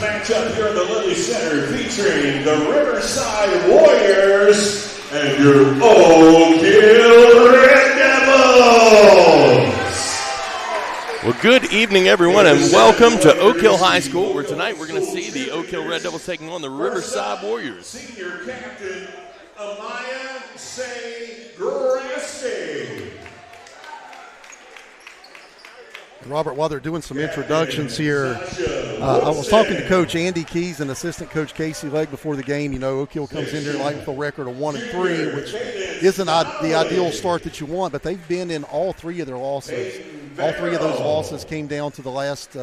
matchup here in the Lilly Center featuring the Riverside Warriors and your Oak Hill Red Devils. Well, good evening, everyone, and welcome to Oak Hill High School, where tonight we're going to see the Oak Hill Red Devils taking on the Riverside Warriors. Senior captain Amaya Say-Grasty. Robert, while they're doing some introductions here, I was talking to Coach Andy Keys and Assistant Coach Casey Legg before the game. You know, Oak Hill comes in here tonight with a record of 1-3, which isn't the ideal start that you want, but they've been in all three of their losses. All three of those losses came down to the last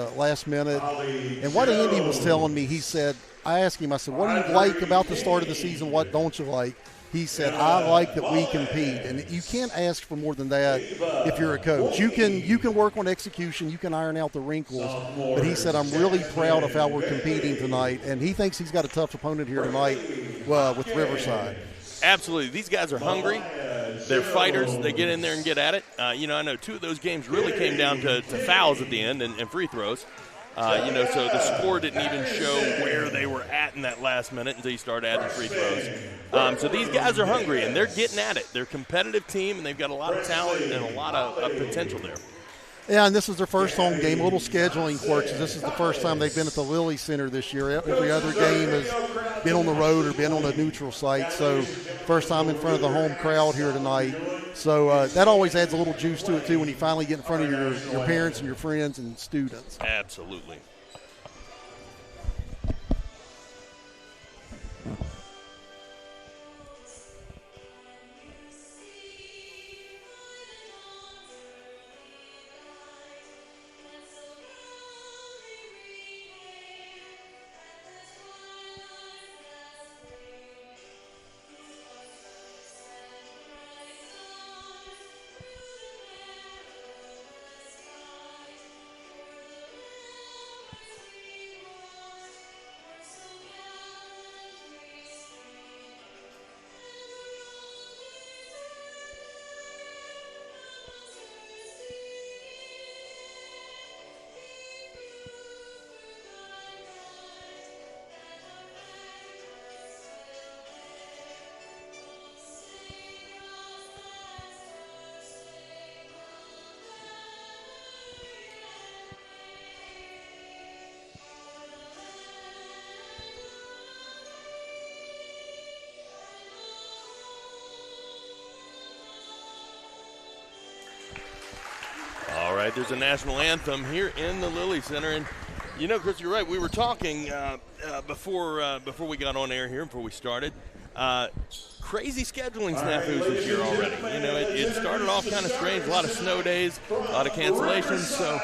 minute. And what Andy was telling me, he said, I asked him, I said, what do you like about the start of the season? What don't you like? He said, I like that we compete. And you can't ask for more than that if you're a coach. You can work on execution. You can iron out the wrinkles. But he said, I'm really proud of how we're competing tonight. And he thinks he's got a tough opponent here tonight with Riverside. Absolutely. These guys are hungry. They're fighters. They get in there and get at it. I know two of those games really came down to fouls at the end and free throws. So the score didn't even show where they were at in that last minute until you start adding free throws. So these guys are hungry, and they're getting at it. They're a competitive team, and they've got a lot of talent and a lot of potential there. Yeah, and this is their first home game. A little scheduling quirks. This is the first time they've been at the Lilly Center this year. Every other game has been on the road or been on a neutral site. So first time in front of the home crowd here tonight. So that always adds a little juice to it, too, when you finally get in front of your parents and your friends and students. Absolutely. All right, there's a national anthem here in the Lilly Center. And, Chris, you're right. We were talking before we got on air here, before we started. Crazy scheduling snafus this year already. It started off kind of strange, a lot of snow days, a lot of cancellations. So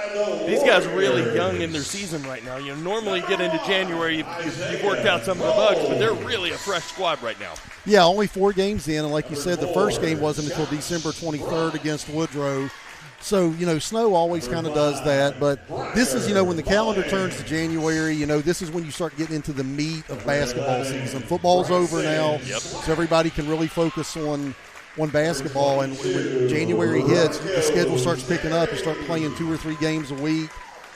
these guys are really young in their season right now. Normally you get into January, you've worked out some of the bugs, but they're really a fresh squad right now. Yeah, only 4 games in. And like you said, the first game wasn't until December 23rd against Woodrow. So, snow always kind of does that. But this is, when the calendar turns to January, this is when you start getting into the meat of basketball season. Football's over now, so everybody can really focus on basketball. And when January hits, the schedule starts picking up. You start playing 2 or 3 games a week,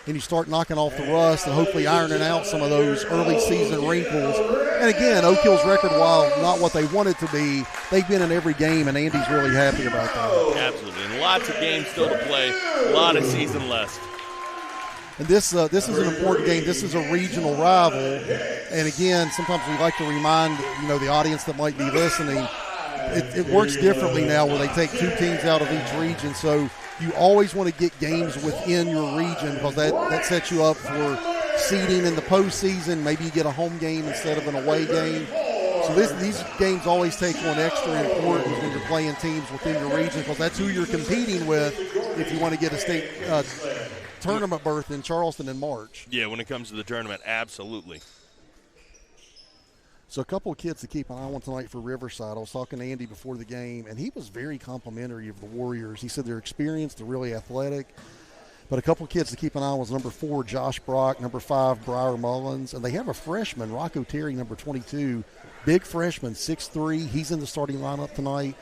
and you start knocking off the rust and hopefully ironing out some of those early season wrinkles. And again, Oak Hill's record, while not what they want it to be, they've been in every game, and Andy's really happy about that. Absolutely, and lots of games still to play, a lot of season left. And this is an important game. This is a regional rival, and again, sometimes we like to remind the audience that might be listening, it works differently now where they take 2 teams out of each region. So you always want to get games within your region because that sets you up for seeding in the postseason. Maybe you get a home game instead of an away game. So these games always take on extra importance when you're playing teams within your region because that's who you're competing with if you want to get a state tournament berth in Charleston in March. Yeah, when it comes to the tournament, absolutely. So a couple of kids to keep an eye on tonight for Riverside. I was talking to Andy before the game, and he was very complimentary of the Warriors. He said they're experienced, they're really athletic. But a couple of kids to keep an eye on was number 4, Josh Brock, number 5, Briar Mullins. And they have a freshman, Rocco Terry, number 22. Big freshman, 6'3". He's in the starting lineup tonight.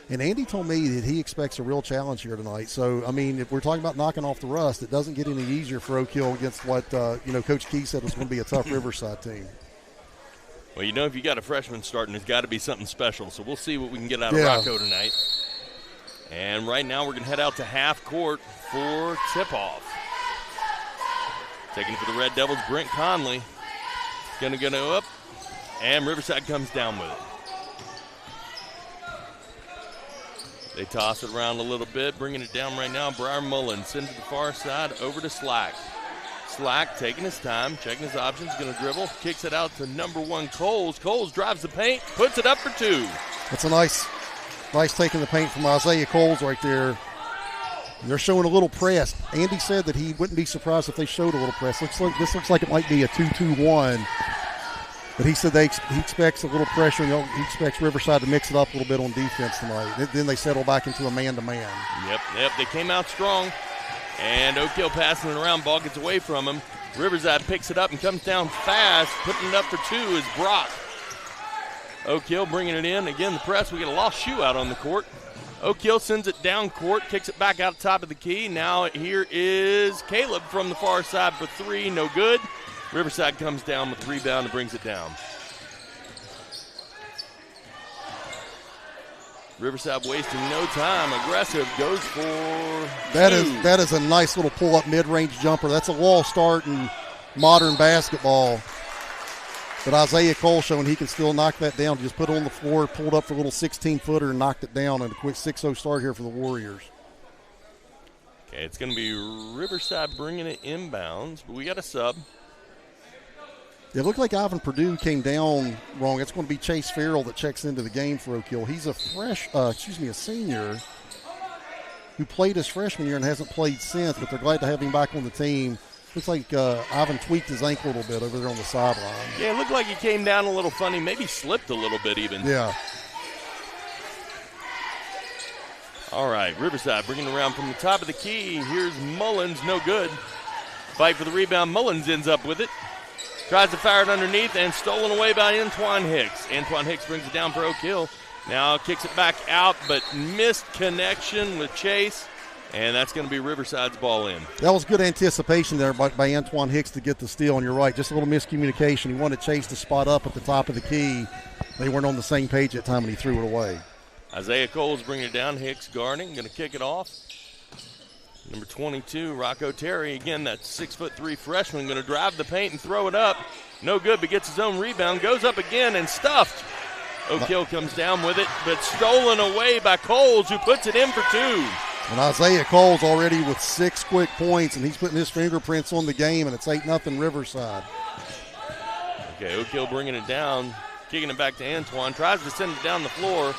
And Andy told me that he expects a real challenge here tonight. So, I mean, if we're talking about knocking off the rust, it doesn't get any easier for Oak Hill against what, Coach Key said was going to be a tough Riverside team. Well, if you got a freshman starting, it's got to be something special. So we'll see what we can get out of Rocco tonight. And right now we're going to head out to half court for tip-off. Taking it for the Red Devils, Brent Conley. Going to go up, and Riverside comes down with it. They toss it around a little bit, bringing it down right now. Briar Mullins into the far side, over to Slack. Slack taking his time, checking his options, going to dribble, kicks it out to number 1, Coles. Coles drives the paint, puts it up for 2. That's a nice taking the paint from Isaiah Coles right there. They're showing a little press. Andy said that he wouldn't be surprised if they showed a little press. This looks like it might be a 2-2-1. But he said he expects a little pressure, and he expects Riverside to mix it up a little bit on defense tonight. Then they settle back into a man-to-man. Yep, they came out strong. And Oak Hill passing it around, ball gets away from him. Riverside picks it up and comes down fast. Putting it up for 2 is Brock. Oak Hill bringing it in. Again, the press, we get a lost shoe out on the court. Oak Hill sends it down court, kicks it back out top of the key. Now here is Caleb from the far side for 3, no good. Riverside comes down with the rebound and brings it down. Riverside wasting no time. Aggressive, goes for 2. That is a nice little pull-up mid-range jumper. That's a wall start in modern basketball. But Isaiah Cole showing he can still knock that down. Just put it on the floor, pulled up for a little 16-footer and knocked it down. And a quick 6-0 start here for the Warriors. Okay, it's going to be Riverside bringing it inbounds, but we got a sub. It looked like Ivan Purdue came down wrong. It's going to be Chase Farrell that checks into the game for Oak Hill. He's a senior who played his freshman year and hasn't played since, but they're glad to have him back on the team. Looks like Ivan tweaked his ankle a little bit over there on the sideline. Yeah, it looked like he came down a little funny, maybe slipped a little bit even. Yeah. All right, Riverside bringing it around from the top of the key. Here's Mullins, no good. Fight for the rebound. Mullins ends up with it. Tries to fire it underneath and stolen away by Antoine Hicks. Antoine Hicks brings it down for Oak Hill. Now kicks it back out, but missed connection with Chase. And that's going to be Riverside's ball in. That was good anticipation there by Antoine Hicks to get the steal, and you're right, just a little miscommunication. He wanted Chase to spot up at the top of the key. They weren't on the same page at the time when he threw it away. Isaiah Cole's bringing it down. Hicks guarding, going to kick it off. Number 22, Rocco Terry. Again, that 6'3" freshman going to drive the paint and throw it up. No good, but gets his own rebound. Goes up again and stuffed. Oak Hill comes down with it, but stolen away by Coles, who puts it in for 2. And Isaiah Cole's already with 6 quick points, and he's putting his fingerprints on the game, and it's 8-0 Riverside. Okay, Oak Hill bringing it down, kicking it back to Antoine. Tries to send it down the floor.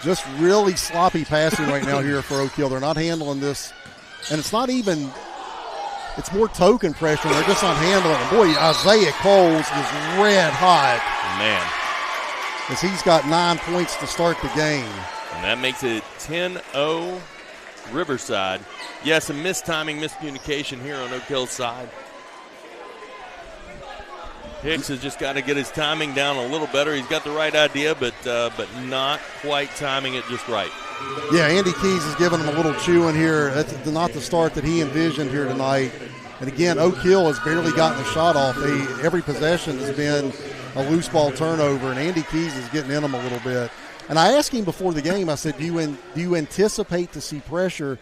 Just really sloppy passing right now here for Oak Hill. They're not handling this. And it's not even – it's more token pressure. They're just not handling it. Boy, Isaiah Coles is red hot. Man. As he's got 9 points to start the game. And that makes it 10-0 Riverside. Yes, some mistiming, miscommunication here on Oak Hill's side. Hicks has just got to get his timing down a little better. He's got the right idea, but not quite timing it just right. Yeah, Andy Keys is giving him a little chewing here. That's not the start that he envisioned here tonight. And again, Oak Hill has barely gotten a shot off. Every possession has been a loose ball turnover, and Andy Keys is getting in them a little bit. And I asked him before the game, I said, do you anticipate to see pressure?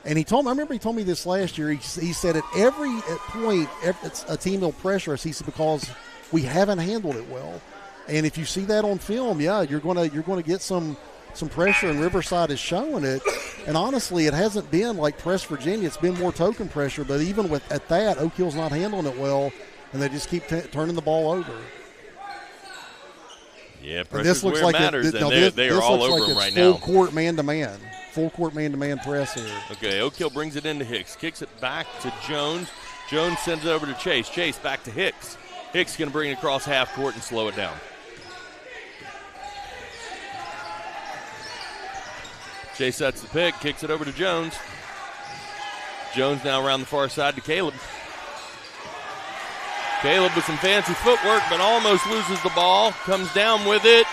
And he told me, I remember he told me this last year, he said at every point, a team will pressure us, he said, because we haven't handled it well. And if you see that on film, yeah, you're going to get some pressure, and Riverside is showing it. And honestly, it hasn't been like press Virginia. It's been more token pressure. But even at that, Oak Hill's not handling it well, and they just keep turning the ball over. Yeah, pressure's where it matters, and they are all over him right now. Full court man-to-man. Full court man-to-man press here. Okay, Oak Hill brings it into Hicks. Kicks it back to Jones. Jones sends it over to Chase. Chase back to Hicks. Hicks going to bring it across half court and slow it down. Chase sets the pick, kicks it over to Jones. Jones now around the far side to Caleb. Caleb with some fancy footwork, but almost loses the ball. Comes down with it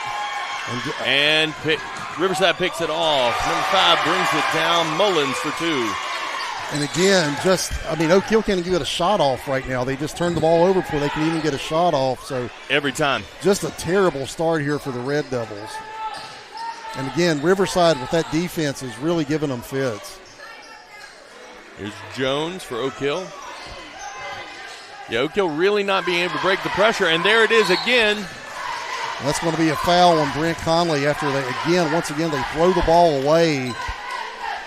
and Riverside picks it off. Number 5 brings it down. Mullins for 2. And again, Oak Hill can't even get a shot off right now. They just turned the ball over before they can even get a shot off. So every time. Just a terrible start here for the Red Devils. And again, Riverside with that defense is really giving them fits. Here's Jones for Oak Hill. Yeah, Oak Hill really not being able to break the pressure. And there it is again. And that's going to be a foul on Brent Conley after once again, they throw the ball away.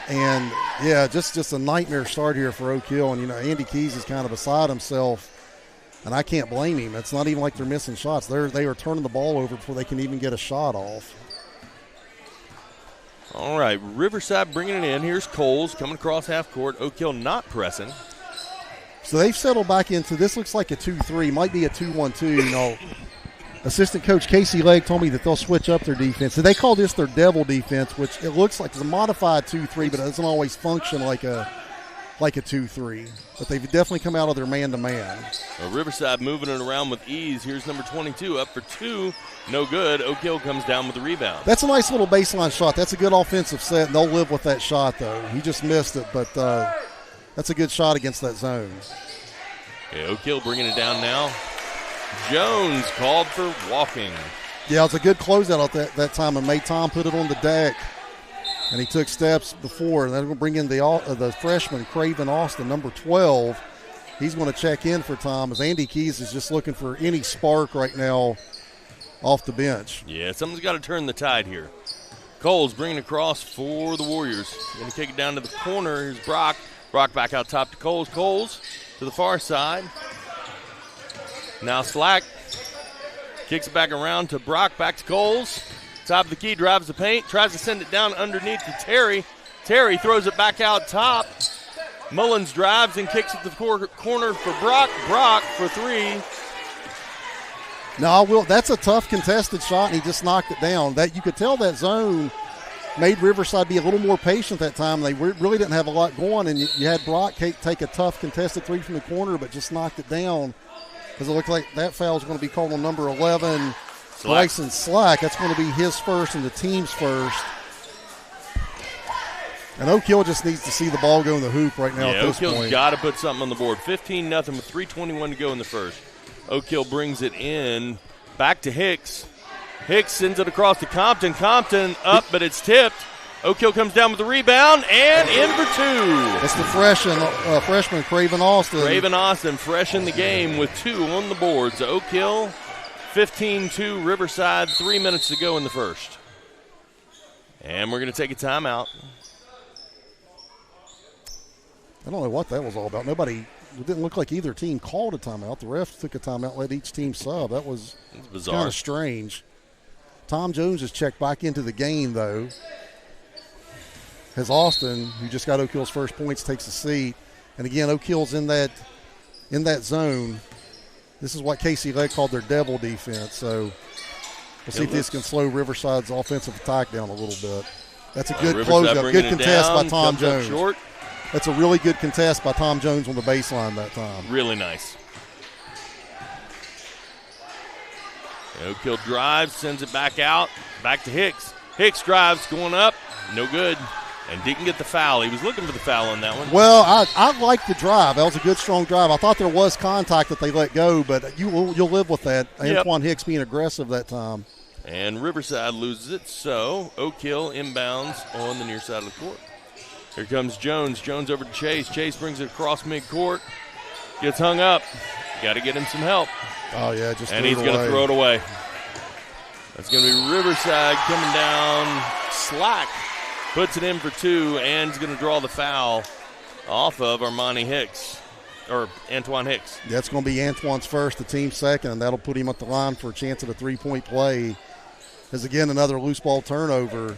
And, yeah, just a nightmare start here for Oak Hill. And, Andy Keys is kind of beside himself, and I can't blame him. It's not even like they're missing shots. They are turning the ball over before they can even get a shot off. All right, Riverside bringing it in. Here's Coles coming across half court. Oak Hill not pressing. So they've settled back into this. Looks like a 2-3, might be a 2-1-2. Assistant coach Casey Legg told me that they'll switch up their defense. So they call this their devil defense, which it looks like it's a modified 2-3, but it doesn't always function like a 2-3. But they've definitely come out of their man-to-man. Well, Riverside moving it around with ease. Here's number 22 up for 2. No good. Oak Hill comes down with the rebound. That's a nice little baseline shot. That's a good offensive set, and they'll live with that shot, though. He just missed it, but that's a good shot against that zone. Okay, Oak Hill bringing it down now. Jones called for walking. Yeah, it was a good closeout at that time, and made Tom put it on the deck. And he took steps before. And they're going to bring in the freshman, Craven Austin, number 12. He's going to check in for Tom, as Andy Keys is just looking for any spark right now off the bench. Yeah, someone's got to turn the tide here. Coles bringing across for the Warriors. Going to kick it down to the corner. Here's Brock. Brock back out top to Coles. Coles to the far side. Now Slack kicks it back around to Brock, back to Coles. Top of the key, drives the paint, tries to send it down underneath to Terry. Terry throws it back out top. Mullins drives and kicks it to the corner for Brock. Brock for 3. No, that's a tough contested shot, and he just knocked it down. That you could tell that zone made Riverside be a little more patient that time. They really didn't have a lot going, and you had Brock take a tough contested 3 from the corner, but just knocked it down. Because it looked like that foul is going to be called on number 11, Bryson Slack. That's going to be his first and the team's first. And Oak Hill just needs to see the ball go in the hoop right now at this point. Oak Hill's got to put something on the board. 15-0 with 3:21 to go in the first. Oak Hill brings it in. Back to Hicks. Hicks sends it across to Compton. Compton up, but it's tipped. Oak Hill comes down with the rebound and in for 2. That's the freshman Craven Austin. Craven Austin fresh in the game with 2 on the board. So Oak Hill 15-2 Riverside, 3 minutes to go in the first. And we're going to take a timeout. I don't know what that was all about. It didn't look like either team called a timeout. The refs took a timeout, let each team sub. That was bizarre. Kind of strange. Tom Jones has checked back into the game, though. As Austin, who just got Oak Hill's first points, takes a seat. And again, Oak Hill's in that zone. This is what Casey Legg called their devil defense. So we'll see if this can slow Riverside's offensive attack down a little bit. That's a good closeout. Good contest by Tom Jones. Short. That's a really good contest by Tom Jones on the baseline that time. Really nice. Oak Hill drives, sends it back out, back to Hicks. Hicks drives, going up, no good. And didn't get the foul. He was looking for the foul on that one. Well, I liked the drive. That was a good, strong drive. I thought there was contact that they let go, but you'll live with that. Yep. Antoine Hicks being aggressive that time. And Riverside loses it, so Oak Hill inbounds on the near side of the court. Here comes Jones. Jones over to Chase. Chase brings it across midcourt. Gets hung up. Got to get him some help. Oh, yeah, and he's going to throw it away. That's going to be Riverside coming down. Slack puts it in for 2, and he's going to draw the foul off of Armani Hicks, or Antoine Hicks. That's going to be Antoine's first, the team's second, and that'll put him at the line for a chance at a 3-point play. As again, another loose ball turnover,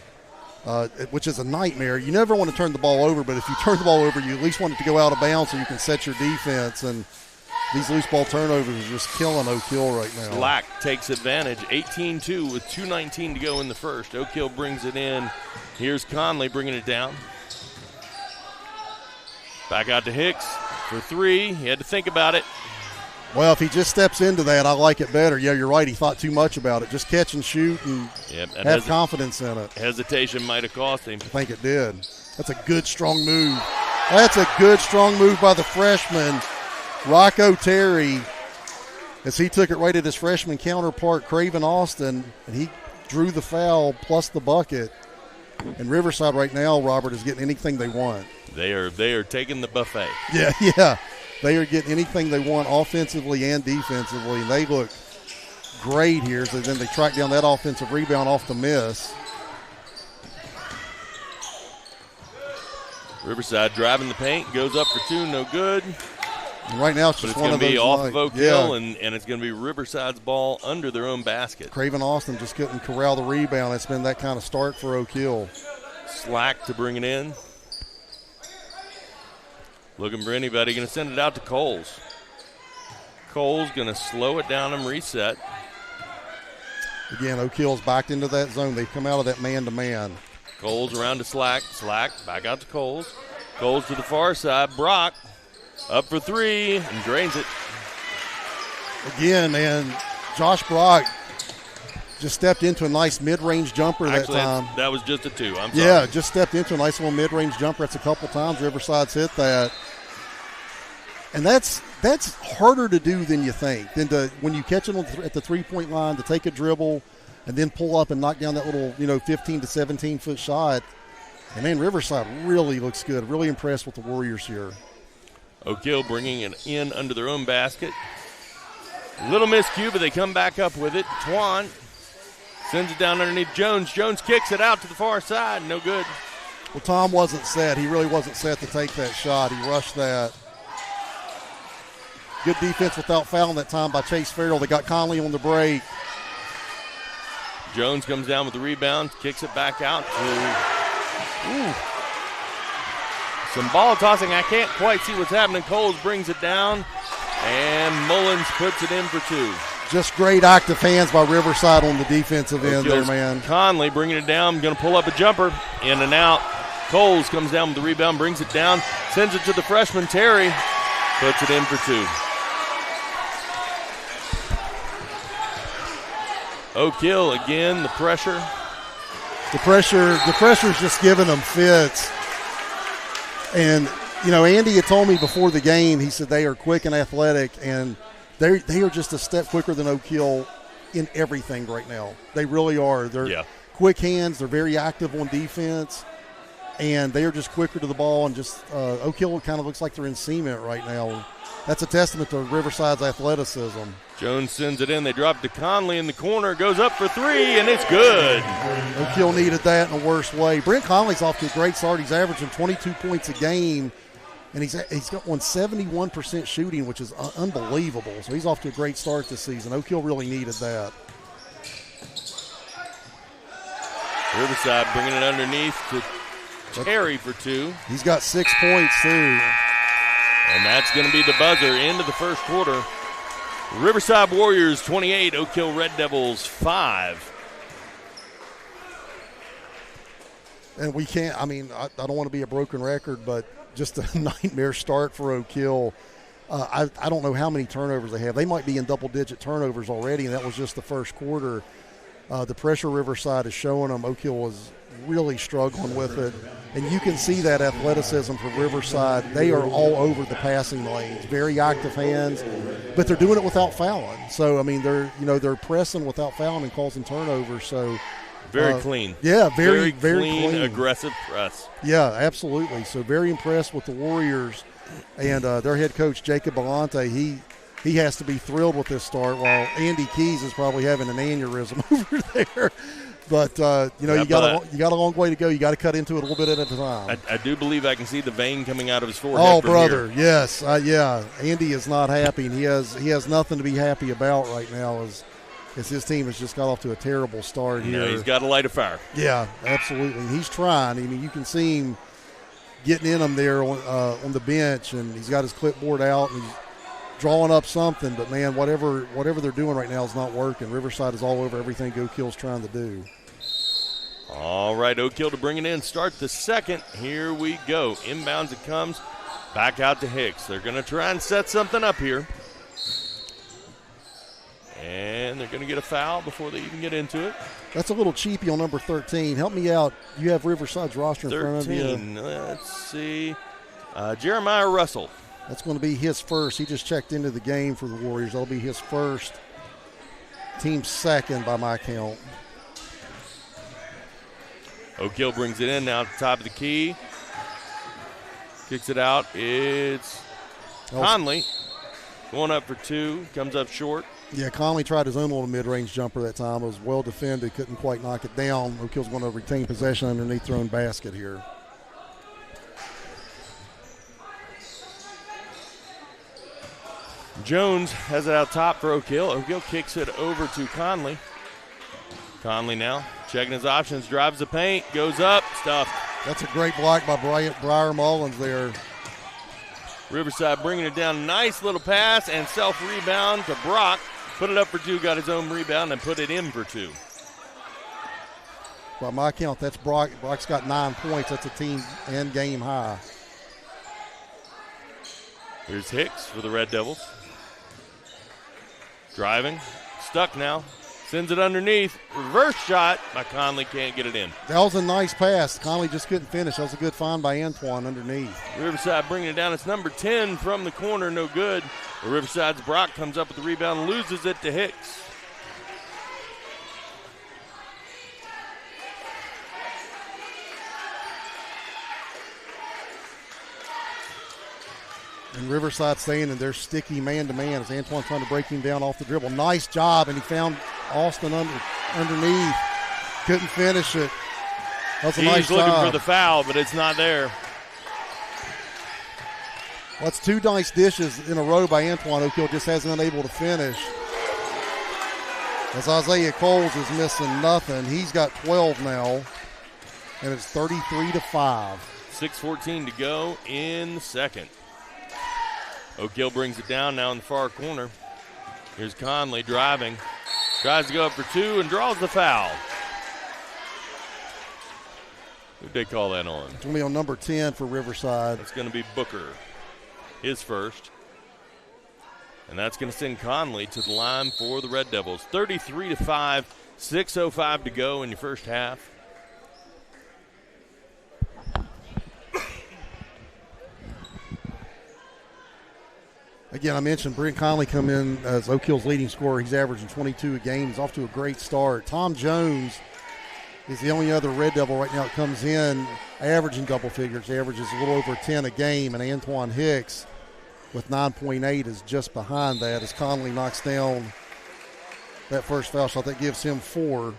which is a nightmare. You never want to turn the ball over, but if you turn the ball over, you at least want it to go out of bounds so you can set your defense. And these loose ball turnovers are just killing Oak Hill right now. Slack takes advantage, 18-2 with 2:19 to go in the first. Oak Hill brings it in. Here's Conley bringing it down. Back out to Hicks for 3. He had to think about it. Well, if he just steps into that, I like it better. Yeah, you're right. He thought too much about it. Just catch and shoot and have confidence in it. Hesitation might have cost him. I think it did. That's a good, strong move. That's a good, strong move by the freshman, Rocco Terry, as he took it right at his freshman counterpart, Craven Austin, and he drew the foul plus the bucket. And Riverside right now, Robert, is getting anything they want. They are taking the buffet. Yeah. They are getting anything they want offensively and defensively, and they look great here. So then they track down that offensive rebound off the miss. Riverside driving the paint, goes up for two, no good. And right now it's just one of those. It's going to be off of Oak Hill, and it's going to be Riverside's ball under their own basket. Craven Austin just couldn't corral the rebound. It's been that kind of start for Oak Hill. Slack to bring it in. Looking for anybody. Going to send it out to Coles. Coles going to slow it down and reset. Again, Oak Hill's backed into that zone. They've come out of that man-to-man. Coles around to Slack. Slack back out to Coles. Coles to the far side. Brock up for three and drains it. Again, man, Josh Brock just stepped into a nice mid-range jumper that time. That was just a two. I'm sorry. Yeah, just stepped into a nice little mid-range jumper. That's a couple times Riverside's hit that. And that's harder to do than you think. When you catch it at the three-point line, to take a dribble and then pull up and knock down that little, 15 to 17-foot shot. And, man, Riverside really looks good. Really impressed with the Warriors here. Oak Hill bringing it in under their own basket. Little miscue, but they come back up with it. Twan sends it down underneath Jones. Jones kicks it out to the far side. No good. Well, Tom wasn't set. He really wasn't set to take that shot. He rushed that. Good defense without fouling that time by Chase Farrell. They got Conley on the break. Jones comes down with the rebound, kicks it back out to some ball tossing. I can't quite see what's happening. Coles brings it down, and Mullins puts it in for two. Just great active hands by Riverside on the defensive end there, man. Conley bringing it down, going to pull up a jumper, in and out. Coles comes down with the rebound, brings it down, sends it to the freshman Terry, puts it in for two. Oak Hill again, the pressure. The pressure's just giving them fits. And, Andy had told me before the game, he said they are quick and athletic, and they are just a step quicker than Oak Hill in everything right now. They really are. They're quick hands. They're very active on defense, and they are just quicker to the ball. And just Oak Hill kind of looks like they're in cement right now. That's a testament to Riverside's athleticism. Jones sends it in. They drop to Conley in the corner. Goes up for three, and it's good. Oak Hill needed that in a worse way. Brent Conley's off to a great start. He's averaging 22 points a game, and he's got 71% shooting, which is unbelievable. So he's off to a great start this season. Oak Hill really needed that. Riverside bringing it underneath to Terry for two. He's got 6 points, too. And that's going to be the buzzer into the first quarter. Riverside Warriors 28, Oak Hill Red Devils 5. And we can't, I don't want to be a broken record, but just a nightmare start for Oak Hill. I don't know how many turnovers they have. They might be in double-digit turnovers already, and that was just the first quarter. The pressure Riverside is showing them. Oak Hill was really struggling with it. And you can see that athleticism from Riverside. They are all over the passing lanes, very active hands, but they're doing it without fouling. So, they're pressing without fouling and causing turnovers. So very clean. Yeah, very clean. Aggressive press. Yeah, absolutely. So very impressed with the Warriors. And their head coach, Jacob Belante, he has to be thrilled with this start, while Andy Keys is probably having an aneurysm over there. But, you got a long way to go. You got to cut into it a little bit at a time. I do believe I can see the vein coming out of his forehead. Oh, brother, here. Yes. Andy is not happy, and he has nothing to be happy about right now as his team has just got off to a terrible start here. Yeah, he's got to light a fire. Yeah, absolutely. He's trying. You can see him getting in them there on the bench, and he's got his clipboard out, and he's drawing up something, but man, whatever they're doing right now is not working. Riverside is all over everything Oak Hill's trying to do. All right, Oak Hill to bring it in. Start the second. Here we go. Inbounds it comes. Back out to Hicks. They're going to try and set something up here. and they're going to get a foul before they even get into it. That's a little cheapy on number 13. Help me out. You have Riverside's roster in front of you. 13, let's see. Jeremiah Russell. That's going to be his first. He just checked into the game for the Warriors. That'll be his first. Team second by my count. Oak Hill brings it in now at the top of the key. Kicks it out. It's Conley going up for two. Comes up short. Yeah, Conley tried his own little mid-range jumper that time. It was well defended. Couldn't quite knock it down. Oak Hill's going to retain possession underneath their own basket here. Jones has it out top for Oak Hill. Oak Hill kicks it over to Conley. Conley now checking his options, drives the paint, goes up, stuffed. That's a great block by Briar Mullins there. Riverside bringing it down. Nice little pass and self-rebound to Brock. Put it up for two, got his own rebound, and put it in for two. By my count, that's Brock. Brock's got 9 points. That's a team and game high. Here's Hicks for the Red Devils. Driving, stuck now. Sends it underneath. Reverse shot by Conley, can't get it in. That was a nice pass. Conley just couldn't finish. That was a good find by Antoine underneath. Riverside bringing it down. It's number 10 from the corner, no good. Riverside's Brock comes up with the rebound, loses it to Hicks. And Riverside staying in their sticky man-to-man as Antoine trying to break him down off the dribble. Nice job, and he found Austin underneath. Couldn't finish it. That's a nice job. He's looking for the foul, but it's not there. Well, that's two nice dishes in a row by Antoine. Oak Hill just hasn't been able to finish. As Isaiah Coles is missing nothing. He's got 12 now, and it's 33-5. 6:14 to go in the second. Oak Hill brings it down now in the far corner. Here's Conley driving. Tries to go up for two and draws the foul. Who'd they call that on? It's going to be on number 10 for Riverside. It's going to be Booker, his first. And that's going to send Conley to the line for the Red Devils. 33-5, 6:05 to go in your first half. Again, I mentioned Brent Conley come in as Oak Hill's leading scorer. He's averaging 22 a game. He's off to a great start. Tom Jones is the only other Red Devil right now that comes in averaging double figures. He averages a little over 10 a game, and Antoine Hicks with 9.8 is just behind that as Conley knocks down that first foul shot. That gives him 4.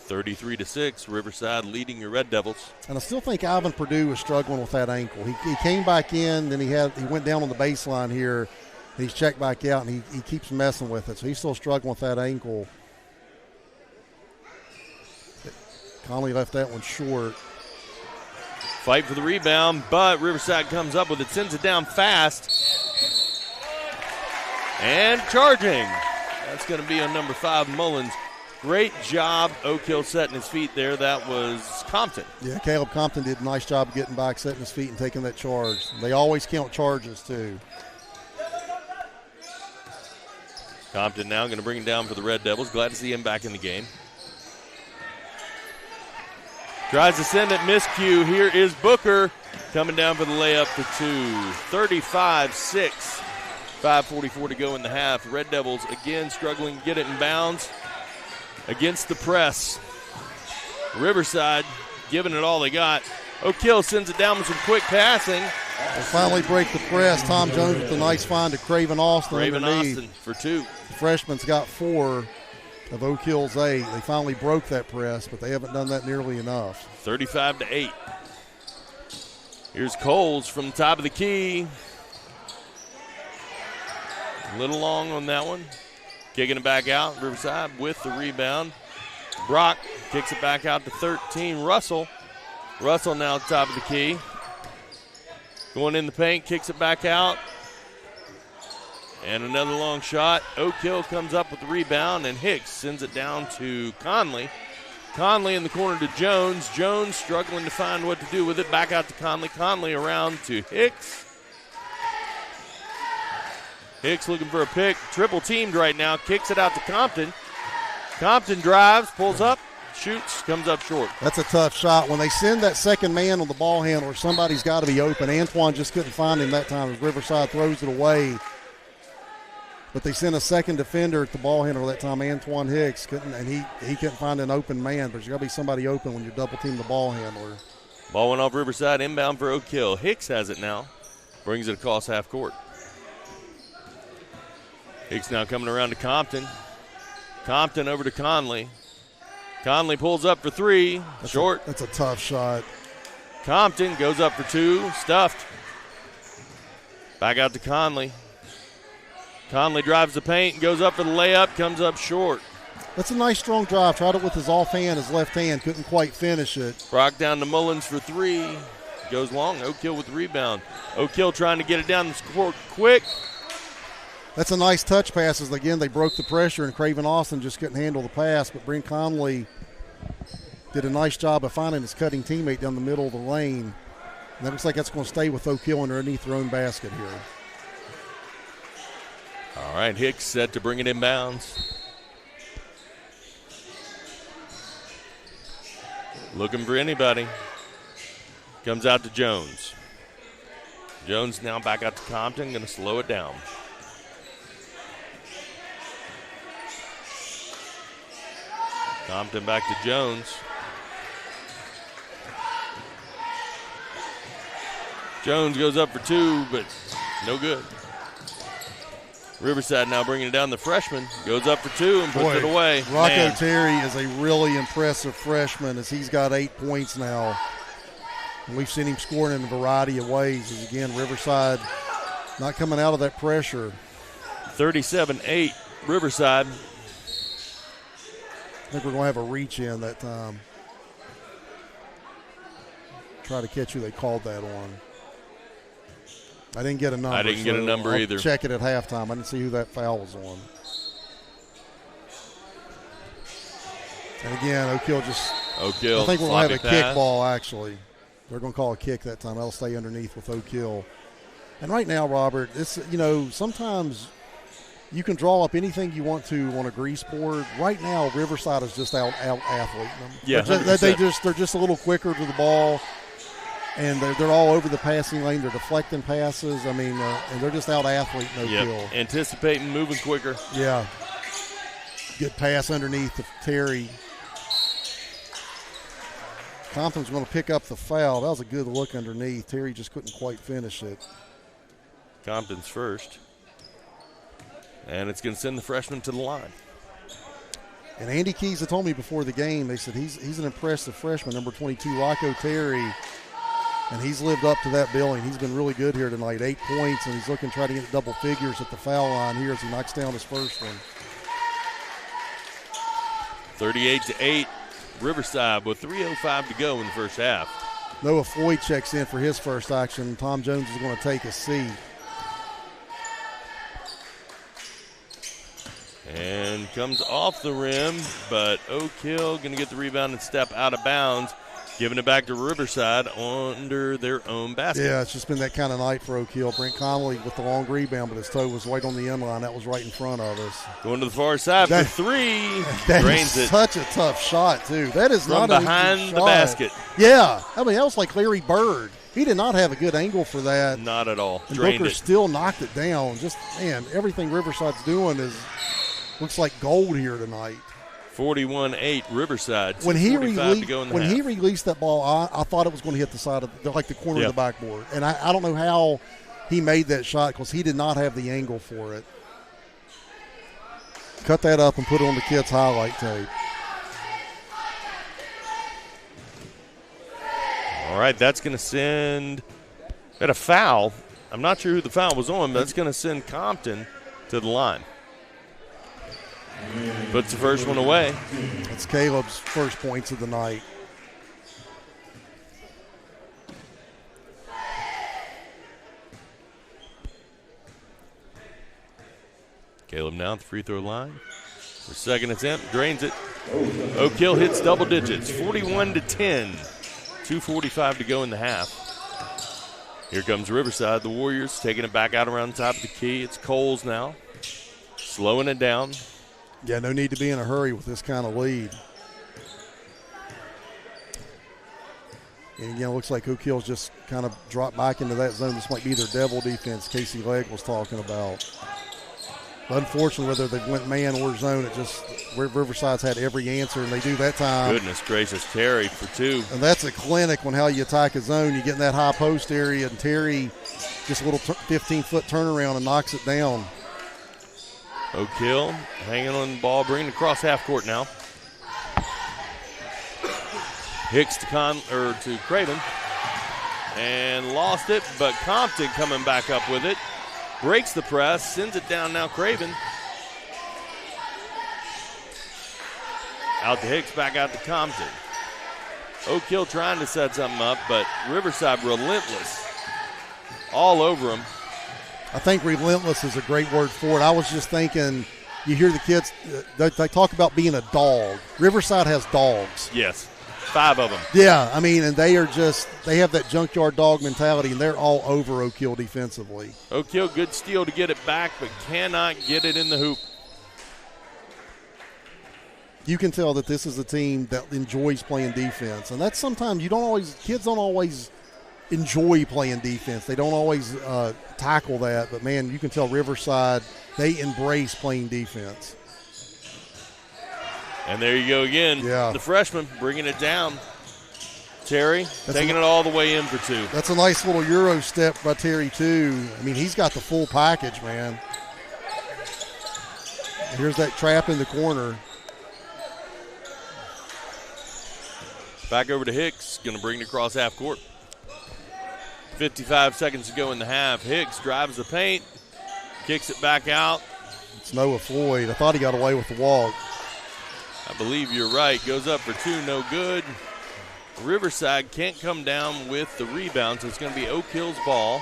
33-6, Riverside leading your Red Devils. And I still think Ivan Purdue was struggling with that ankle. He came back in, then he went down on the baseline here, and he's checked back out, and he keeps messing with it. So he's still struggling with that ankle. Conley left that one short. Fight for the rebound, but Riverside comes up with it, sends it down fast. And charging. That's going to be on number 5, Mullins. Great job, Oak Hill setting his feet there. That was Compton. Yeah, Caleb Compton did a nice job of getting back, setting his feet, and taking that charge. They always count charges, too. Compton now going to bring him down for the Red Devils. Glad to see him back in the game. Tries to send it, miscue. Here is Booker coming down for the layup for 2. 35-6. 5:44 to go in the half. Red Devils again struggling to get it in bounds. Against the press. Riverside giving it all they got. Oak Hill sends it down with some quick passing. They finally break the press. Tom Jones with a nice find to Craven Austin. Craven underneath. Austin for 2. The freshman's got 4 of Oak Hill's 8. They finally broke that press, but they haven't done that nearly enough. 35-8. Here's Coles from the top of the key. A little long on that one. Kicking it back out, Riverside with the rebound. Brock kicks it back out to 13. Russell now at the top of the key. Going in the paint, kicks it back out. And another long shot. Oak Hill comes up with the rebound, and Hicks sends it down to Conley. Conley in the corner to Jones. Jones struggling to find what to do with it. Back out to Conley. Conley around to Hicks. Hicks looking for a pick. Triple teamed right now. Kicks it out to Compton. Compton drives, pulls up, shoots, comes up short. That's a tough shot. When they send that second man on the ball handler, somebody's got to be open. Antoine just couldn't find him that time as Riverside throws it away. But they sent a second defender at the ball handler that time, Antoine Hicks, and he couldn't find an open man. There's got to be somebody open when you double team the ball handler. Ball went off Riverside, inbound for Oak Hill. Hicks has it now, brings it across half court. Hicks now coming around to Compton. Compton over to Conley. Conley pulls up for three, short. That's a tough shot. Compton goes up for two, stuffed. Back out to Conley. Conley drives the paint and goes up for the layup, comes up short. That's a nice strong drive. Tried it with his offhand, his left hand, couldn't quite finish it. Brock down to Mullins for three. Goes long. Oak Hill with the rebound. Oak Hill trying to get it down the court quick. That's a nice touch passes. Again, they broke the pressure, and Craven Austin just couldn't handle the pass. But Brent Conley did a nice job of finding his cutting teammate down the middle of the lane. And that looks like that's going to stay with Oak Hill underneath their own basket here. All right, Hicks set to bring it inbounds. Looking for anybody. Comes out to Jones. Jones now back out to Compton, going to slow it down. Compton back to Jones. Jones goes up for two, but no good. Riverside now bringing it down. The freshman goes up for two and puts it away. Rocco Terry is a really impressive freshman as he's got 8 points now. And we've seen him scoring in a variety of ways. As again, Riverside not coming out of that pressure. 37-8 Riverside. I think we're going to have a reach in that time. Try to catch who they called that on. I didn't get a number. I didn't get a number either. Check it at halftime. I didn't see who that foul was on. And again, Oak Hill I think we're going to have a kick ball, actually. They're going to call a kick that time. That'll stay underneath with Oak Hill. And right now, Robert, it's, sometimes you can draw up anything you want to on a grease board. Right now, Riverside is just out athleting them. Yeah, they're just a little quicker to the ball. And they're all over the passing lane. They're deflecting passes. and they're just out-athleting Oak Hill. Anticipating, moving quicker. Yeah. Good pass underneath to Terry. Compton's going to pick up the foul. That was a good look underneath. Terry just couldn't quite finish it. Compton's first. And it's going to send the freshman to the line. And Andy Keys had told me before the game, they said he's an impressive freshman, number 22, Rocco Terry. And he's lived up to that billing. He's been really good here tonight. 8 points, and he's looking to try to get double figures at the foul line here as he knocks down his first one. 38-8, Riverside with 3:05 to go in the first half. Noah Floyd checks in for his first action. Tom Jones is going to take a seat. And comes off the rim, but Oak Hill going to get the rebound and step out of bounds. Giving it back to Riverside under their own basket. Yeah, it's just been that kind of night for Oak Hill. Brent Conley with the long rebound, but his toe was right on the end line. That was right in front of us. Going to the far side for three. That drains is such a tough shot, too. That is from not behind the basket. Yeah. That was like Larry Bird. He did not have a good angle for that. Not at all. And Drained Booker it. still knocked it down. Just, man, everything Riverside's doing looks like gold here tonight. 41-8 Riverside. When he released that ball, I thought it was going to hit the side of the corner of the backboard. And I don't know how he made that shot because he did not have the angle for it. Cut that up and put it on the kid's highlight tape. All right, that's going to send at a foul. I'm not sure who the foul was on, but that's going to send Compton to the line. Puts the first one away. It's Caleb's first points of the night. Caleb now at the free throw line. The second attempt, drains it. Oak Hill hits double digits, 41-10. 2:45 to go in the half. Here comes Riverside. The Warriors taking it back out around the top of the key. It's Coles now, slowing it down. Yeah, no need to be in a hurry with this kind of lead. And again, it looks like Oak Hill's just kind of dropped back into that zone. This might be their devil defense Casey Legg was talking about. But unfortunately, whether they went man or zone, it just Riverside's had every answer, and they do that time. Goodness gracious, Terry for 2. And that's a clinic on how you attack a zone. You get in that high post area, and Terry just a little 15-foot turnaround and knocks it down. Oak Hill hanging on the ball, bringing it across half court now. Hicks to Craven, and lost it, but Compton coming back up with it. Breaks the press, sends it down now, Craven. Out to Hicks, back out to Compton. Oak Hill trying to set something up, but Riverside relentless. All over him. I think relentless is a great word for it. I was just thinking, you hear the kids, they talk about being a dog. Riverside has dogs. Yes, 5 of them. Yeah, I mean, and they have that junkyard dog mentality, and they're all over Oak Hill defensively. Oak Hill, good steal to get it back, but cannot get it in the hoop. You can tell that this is a team that enjoys playing defense, and that's sometimes kids don't always enjoy playing defense. They don't always tackle that, but man, you can tell Riverside, they embrace playing defense. And there you go again. Yeah. The freshman bringing it down. Terry taking it all the way in for 2. That's a nice little Euro step by Terry, too. I mean, he's got the full package, man. Here's that trap in the corner. Back over to Hicks. Going to bring it across half court. 55 seconds to go in the half. Hicks drives the paint. Kicks it back out. It's Noah Floyd. I thought he got away with the walk. I believe you're right. Goes up for 2, no good. Riverside can't come down with the rebound, so it's going to be Oak Hill's ball.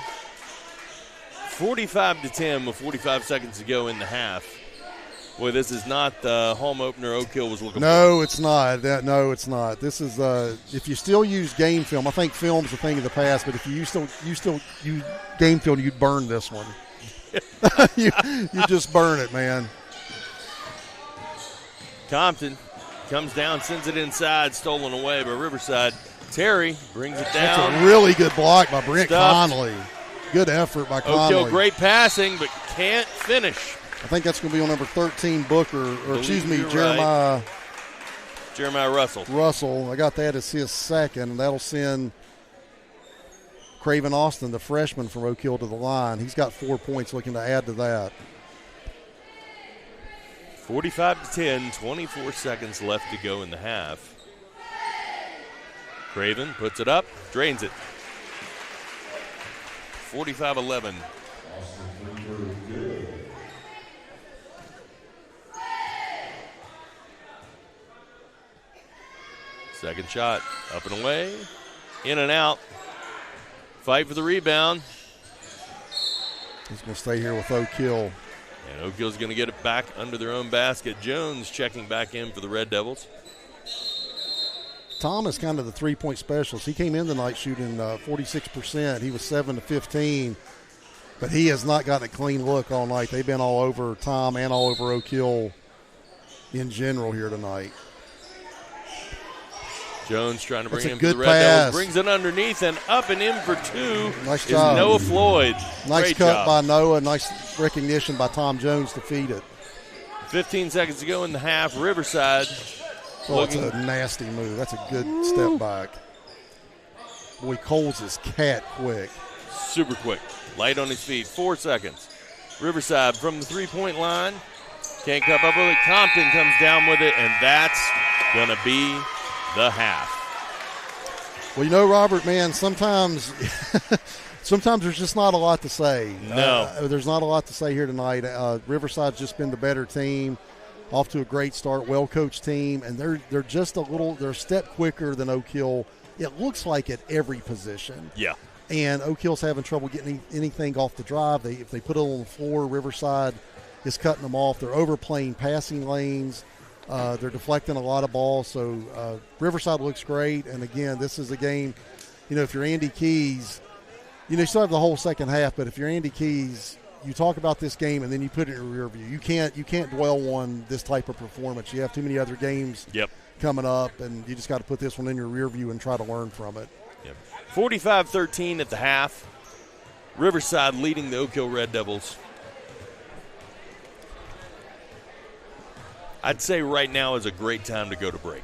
45-10 with 45 seconds to go in the half. Boy, this is not the home opener Oak Hill was looking for. No, it's not. No, it's not. This is if you still use game film. I think film's a thing of the past, but if you still use game film, you'd burn this one. you just burn it, man. Compton Comes down, sends it inside, stolen away by Riverside. Terry brings it down. That's a really good block by Brent Conley. Good effort by Conley. Oak Hill, great passing, but can't finish. I think that's going to be on number 13, Booker, Jeremiah. Right. Jeremiah Russell. Russell. I got that as his second, and that'll send Craven Austin, the freshman from Oak Hill, to the line. He's got 4 points, looking to add to that. 45-10, 24 seconds left to go in the half. Craven puts it up, drains it. 45-11. Second shot, up and away, in and out. Fight for the rebound. He's going to stay here with Oak Hill. And Oak Hill's going to get it back under their own basket. Jones checking back in for the Red Devils. Tom is kind of the three-point specialist. He came in tonight shooting 46%. He was 7-15, but he has not gotten a clean look all night. They've been all over Tom and all over Oak Hill in general here tonight. Jones trying to bring That's him a to the good Red pass. Devils. Brings it underneath and up and in for two. Nice is job. Noah Floyd. Nice Great cut job by Noah. Nice recognition by Tom Jones to feed it. 15 seconds to go in the half. Riverside. Oh, that's a nasty move. That's a good step back. Boy, Coles is cat quick. Super quick. Light on his feet. 4 seconds. Riverside from the three-point line. Can't come up with it. Compton comes down with it, and that's going to be the half. Well, you know, Robert, man, sometimes there's just not a lot to say. No. There's not a lot to say here tonight. Riverside's just been the better team, off to a great start, well-coached team, and they're just they're a step quicker than Oak Hill. It looks like at every position. Yeah. And Oak Hill's having trouble getting anything off the drive. If they put it on the floor, Riverside is cutting them off. They're overplaying passing lanes. They're deflecting a lot of balls. So Riverside looks great. And, again, this is a game, you know, if you're Andy Keys, you still have the whole second half, but if you're Andy Keys, you talk about this game and then you put it in rear view. You can't dwell on this type of performance. You have too many other games coming up, and you just got to put this one in your rear view and try to learn from it. 45-13 at the half. Riverside leading the Oak Hill Red Devils. I'd say right now is a great time to go to break.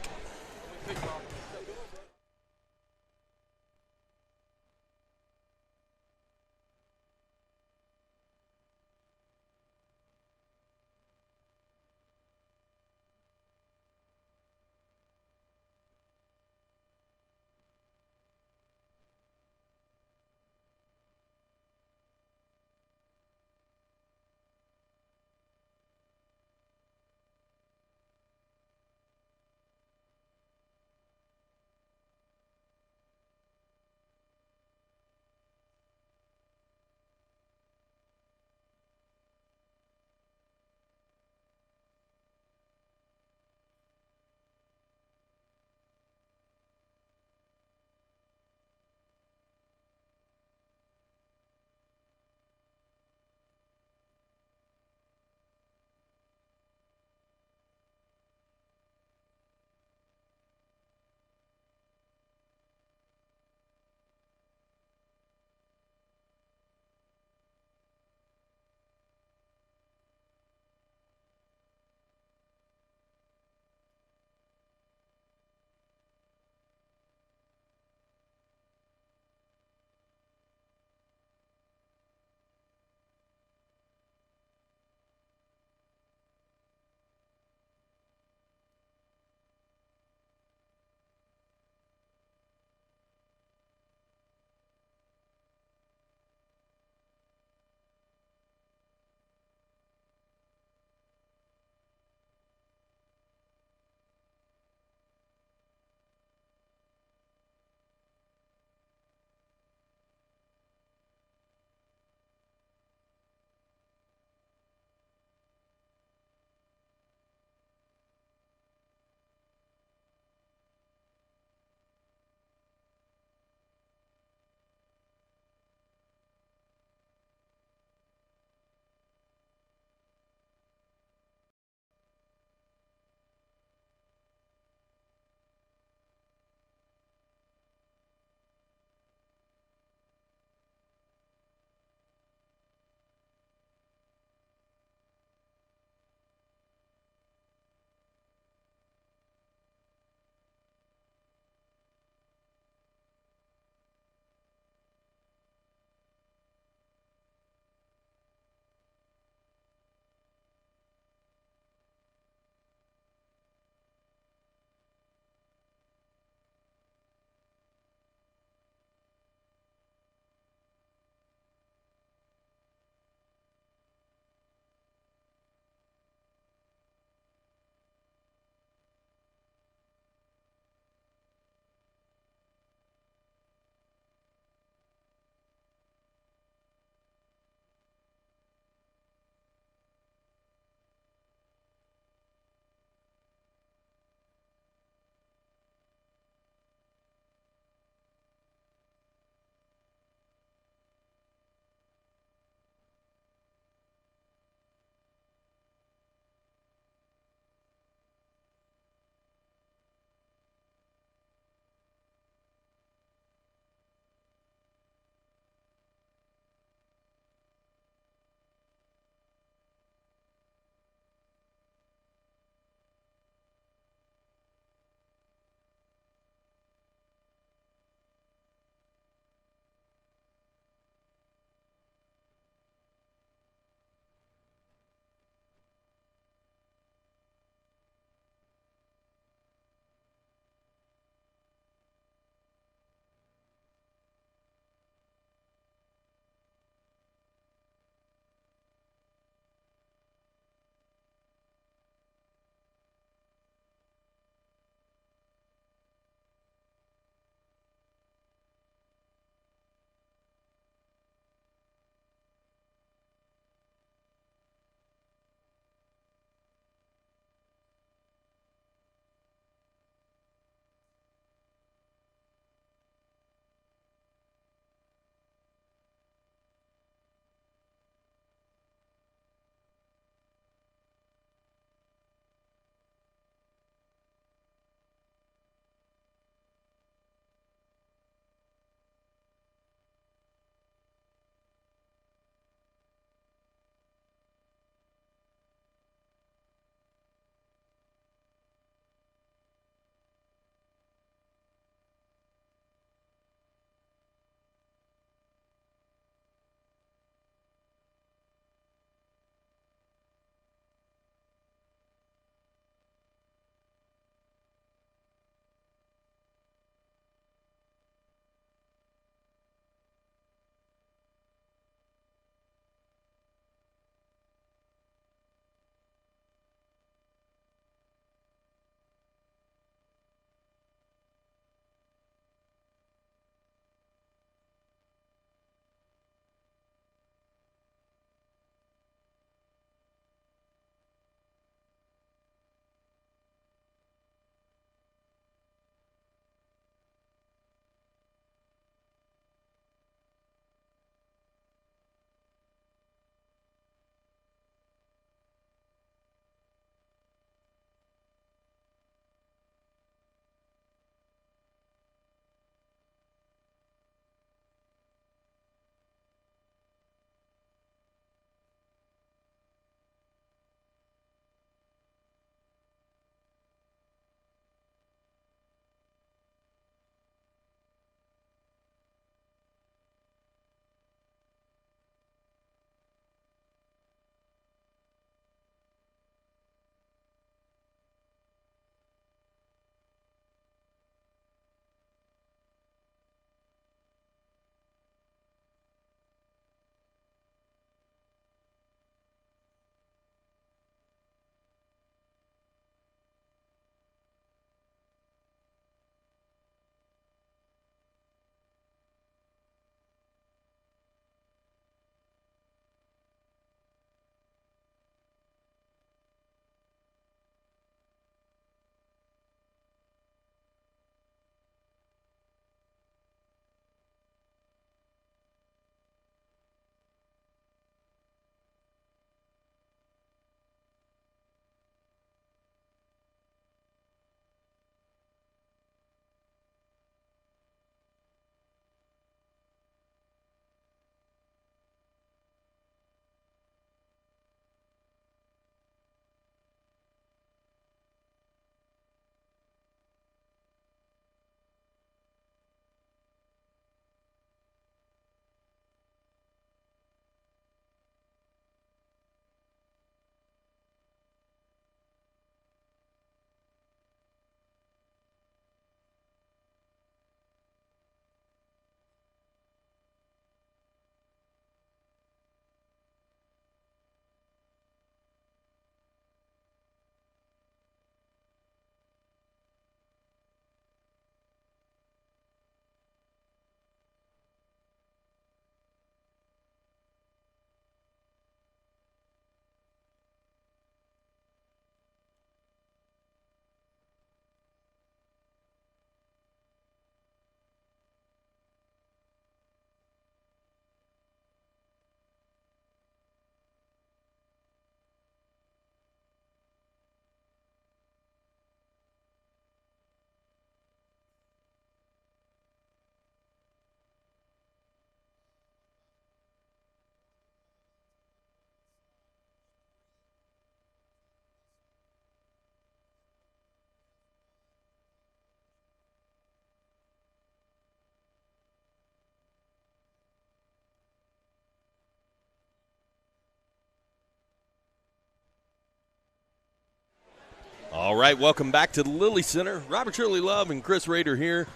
right, welcome back to the Lilly Center. Robert Shirley Love and Chris Rader here.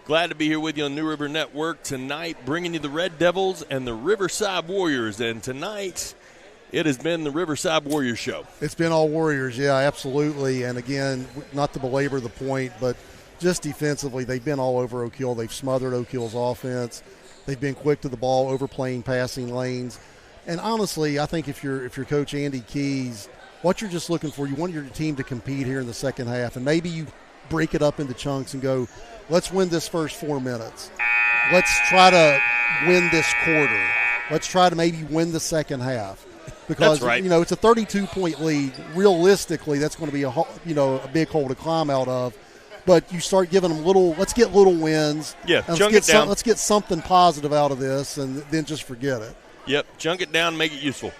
Glad to be here with you on New River Network tonight, bringing you the Red Devils and the Riverside Warriors. And tonight, it has been the Riverside Warriors show. It's been all Warriors, yeah, absolutely. And again, not to belabor the point, but just defensively, they've been all over Oak Hill. They've smothered Oak Hill's offense. They've been quick to the ball, overplaying passing lanes. And honestly, I think if you're Coach Andy Keys, what you're just looking for, you want your team to compete here in the second half. And maybe you break it up into chunks and go, let's win this first 4 minutes. Let's try to win this quarter. Let's try to maybe win the second half. Because, right. It's a 32-point lead. Realistically, that's going to be a big hole to climb out of. But you start giving them let's get little wins. Yeah, chunk it down. Let's get something positive out of this and then just forget it. Yep, chunk it down, make it useful.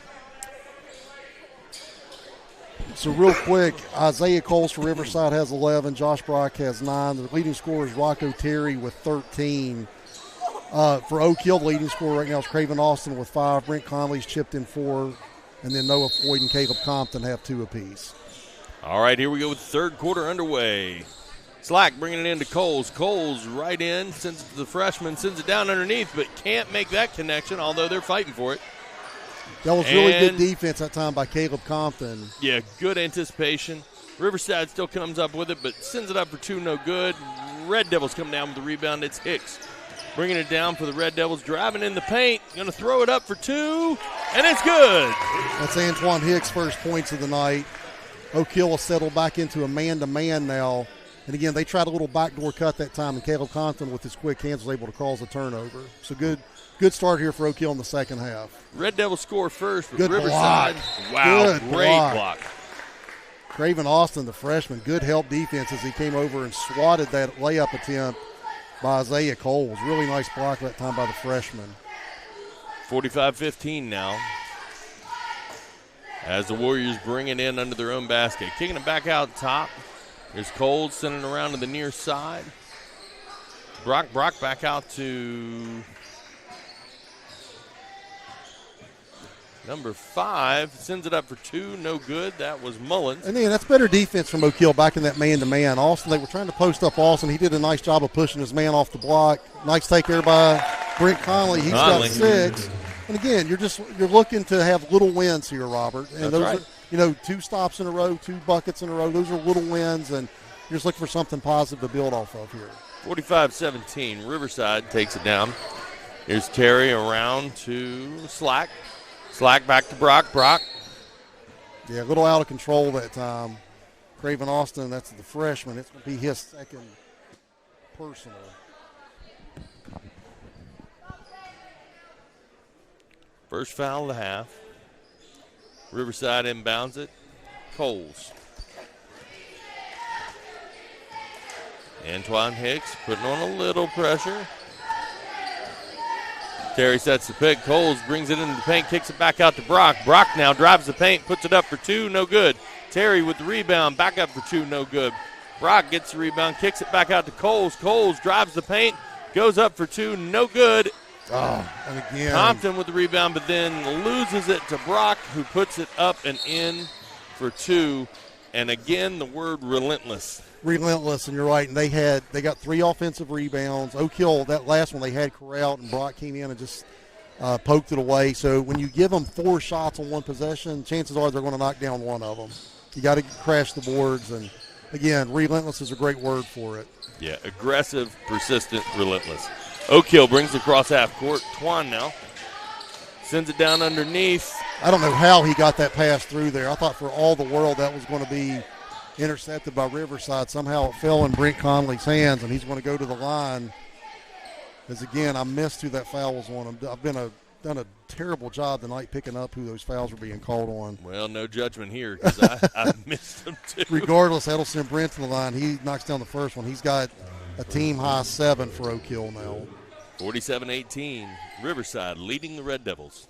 So real quick, Isaiah Coles for Riverside has 11. Josh Brock has 9. The leading scorer is Rocco Terry with 13. For Oak Hill, the leading scorer right now is Craven Austin with 5. Brent Conley's chipped in 4. And then Noah Floyd and Caleb Compton have 2 apiece. All right, here we go with the third quarter underway. Slack bringing it into Coles. Coles right in, sends it to the freshman, sends it down underneath, but can't make that connection, although they're fighting for it. That was really good defense that time by Caleb Compton. Yeah, good anticipation. Riverside still comes up with it, but sends it up for 2, no good. Red Devils come down with the rebound. It's Hicks bringing it down for the Red Devils, driving in the paint, going to throw it up for 2, and it's good. That's Antoine Hicks' first points of the night. Oak Hill will settle back into a man-to-man now. And again, they tried a little backdoor cut that time, and Caleb Compton with his quick hands was able to cause a turnover. So good start here for Oak Hill in the second half. Red Devils score first with good Riverside. Block. Wow, good great block. Craven Austin, the freshman, good help defense as he came over and swatted that layup attempt by Isaiah Coles. Really nice block that time by the freshman. 45-15 now. As the Warriors bring it in under their own basket. Kicking it back out top. Here's Coles sending it around to the near side. Brock back out to number 5. Sends it up for 2, no good. That was Mullins. And then that's better defense from Oak Hill back in that man-to-man. Austin, they were trying to post up Austin. He did a nice job of pushing his man off the block. Nice take there by Brent Conley. He's got 6. And again, you're looking to have little wins here, Robert. And that's those right. are, 2 stops in a row, 2 buckets in a row. Those are little wins, and you're just looking for something positive to build off of here. 45-17. Riverside takes it down. Here's Terry around to Slack. Slack back to Brock. Brock. Yeah, a little out of control that time. Craven Austin, that's the freshman. It's going to be his second personal. First foul of the half. Riverside inbounds it. Coles. Antoine Hicks putting on a little pressure. Terry sets the pick. Coles brings it into the paint, kicks it back out to Brock. Brock now drives the paint, puts it up for 2, no good. Terry with the rebound, back up for 2, no good. Brock gets the rebound, kicks it back out to Coles. Coles drives the paint, goes up for 2, no good. Oh, and again. Compton with the rebound, but then loses it to Brock, who puts it up and in for 2. And again, the word relentless. Relentless, and you're right. And they got 3 offensive rebounds. Oak Hill, that last one, they had corralled, and Brock came in and just poked it away. So when you give them 4 shots on one possession, chances are they're going to knock down one of them. You got to crash the boards. And again, relentless is a great word for it. Yeah, aggressive, persistent, relentless. Oak Hill brings it across half court. Twan now sends it down underneath. I don't know how he got that pass through there. I thought for all the world that was going to be intercepted by Riverside. Somehow it fell in Brent Conley's hands, and he's going to go to the line. As again, I missed who that foul was on him. I've done a terrible job tonight picking up who those fouls were being called on. Well, no judgment here because I missed them too. Regardless, that'll send Brent to the line. He knocks down the first one. He's got a team-high 7 for Oak Hill now. 47-18, Riverside leading the Red Devils.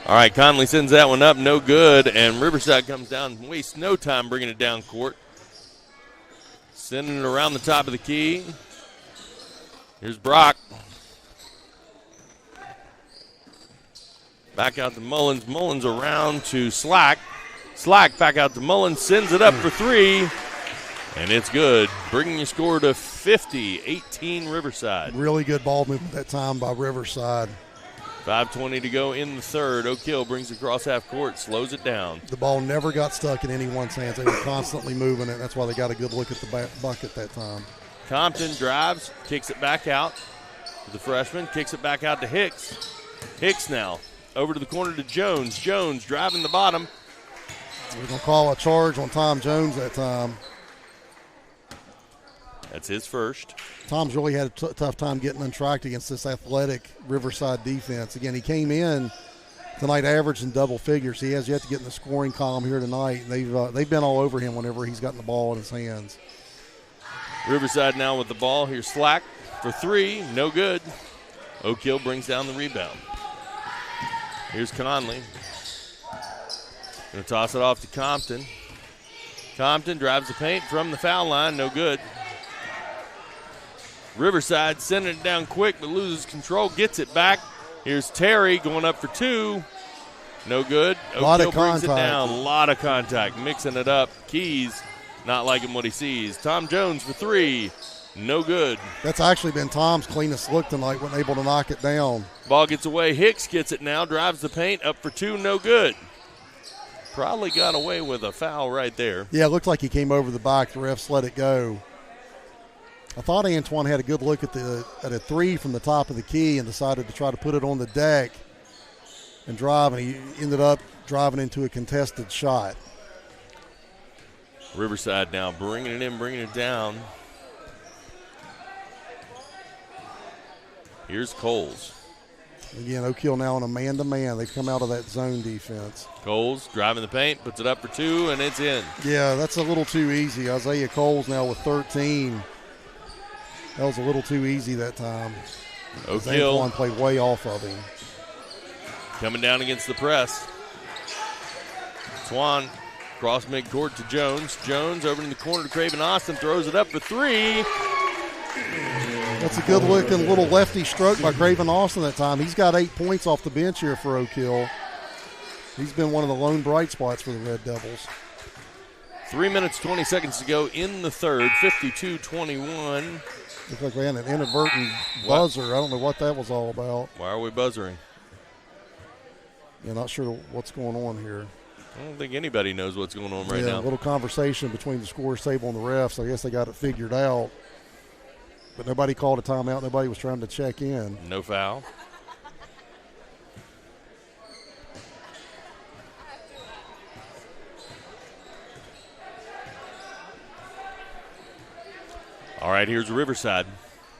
All right, Conley sends that one up, no good, and Riverside comes down and wastes no time bringing it down court. Sending it around the top of the key. Here's Brock. Back out to Mullins. Mullins around to Slack. Slack back out to Mullins. Sends it up for three. And it's good. Bringing your score to 50-18 Riverside. Really good ball movement that time by Riverside. 5:20 to go in the third. Oak Hill brings it across half court, slows it down. The ball never got stuck in anyone's hands. They were constantly moving it. That's why they got a good look at the bucket that time. Compton drives, kicks it back out to the freshman, kicks it back out to Hicks. Hicks now over to the corner to Jones. Jones driving the bottom. We're going to call a charge on Tom Jones that time. That's his first. Tom's really had a tough time getting untracked against this athletic Riverside defense. Again, he came in tonight averaging double figures. He has yet to get in the scoring column here tonight. They've been all over him whenever he's gotten the ball in his hands. Riverside now with the ball. Here's Slack for three. No good. Oak Hill brings down the rebound. Here's Conley. Going to toss it off to Compton. Compton drives the paint from the foul line. No good. Riverside sending it down quick but loses control. Gets it back. Here's Terry going up for two. No good. Oak Hill brings it down. A lot of contact. Mixing it up. Keys not liking what he sees. Tom Jones for three. No good. That's actually been Tom's cleanest look tonight, wasn't able to knock it down. Ball gets away. Hicks gets it now. Drives the paint. Up for two. No good. Probably got away with a foul right there. Yeah, it looked like he came over the back. The refs let it go. I thought Antoine had a good look at a three from the top of the key and decided to try to put it on the deck and drive, and he ended up driving into a contested shot. Riverside now bringing it in, bringing it down. Here's Coles. Again, Oak Hill now on a man-to-man. They've come out of that zone defense. Coles driving the paint, puts it up for two, and it's in. Yeah, that's a little too easy. Isaiah Coles now with 13. That was a little too easy that time. Oak Hill Antoine played way off of him. Coming down against the press. Swan cross midcourt to Jones. Jones over in the corner to Craven Austin, throws it up for three. That's a good-looking little lefty stroke by Craven Austin that time. He's got 8 points off the bench here for Oak Hill. He's been one of the lone bright spots for the Red Devils. 3 minutes, 20 seconds to go in the third, 52-21. Looks like we had an inadvertent buzzer. I don't know what that was all about. Why are we buzzering? Yeah, not sure what's going on here. I don't think anybody knows what's going on right now. A little conversation between the scorers table and the refs. I guess they got it figured out. But nobody called a timeout. Nobody was trying to check in. No foul. All right, here's Riverside.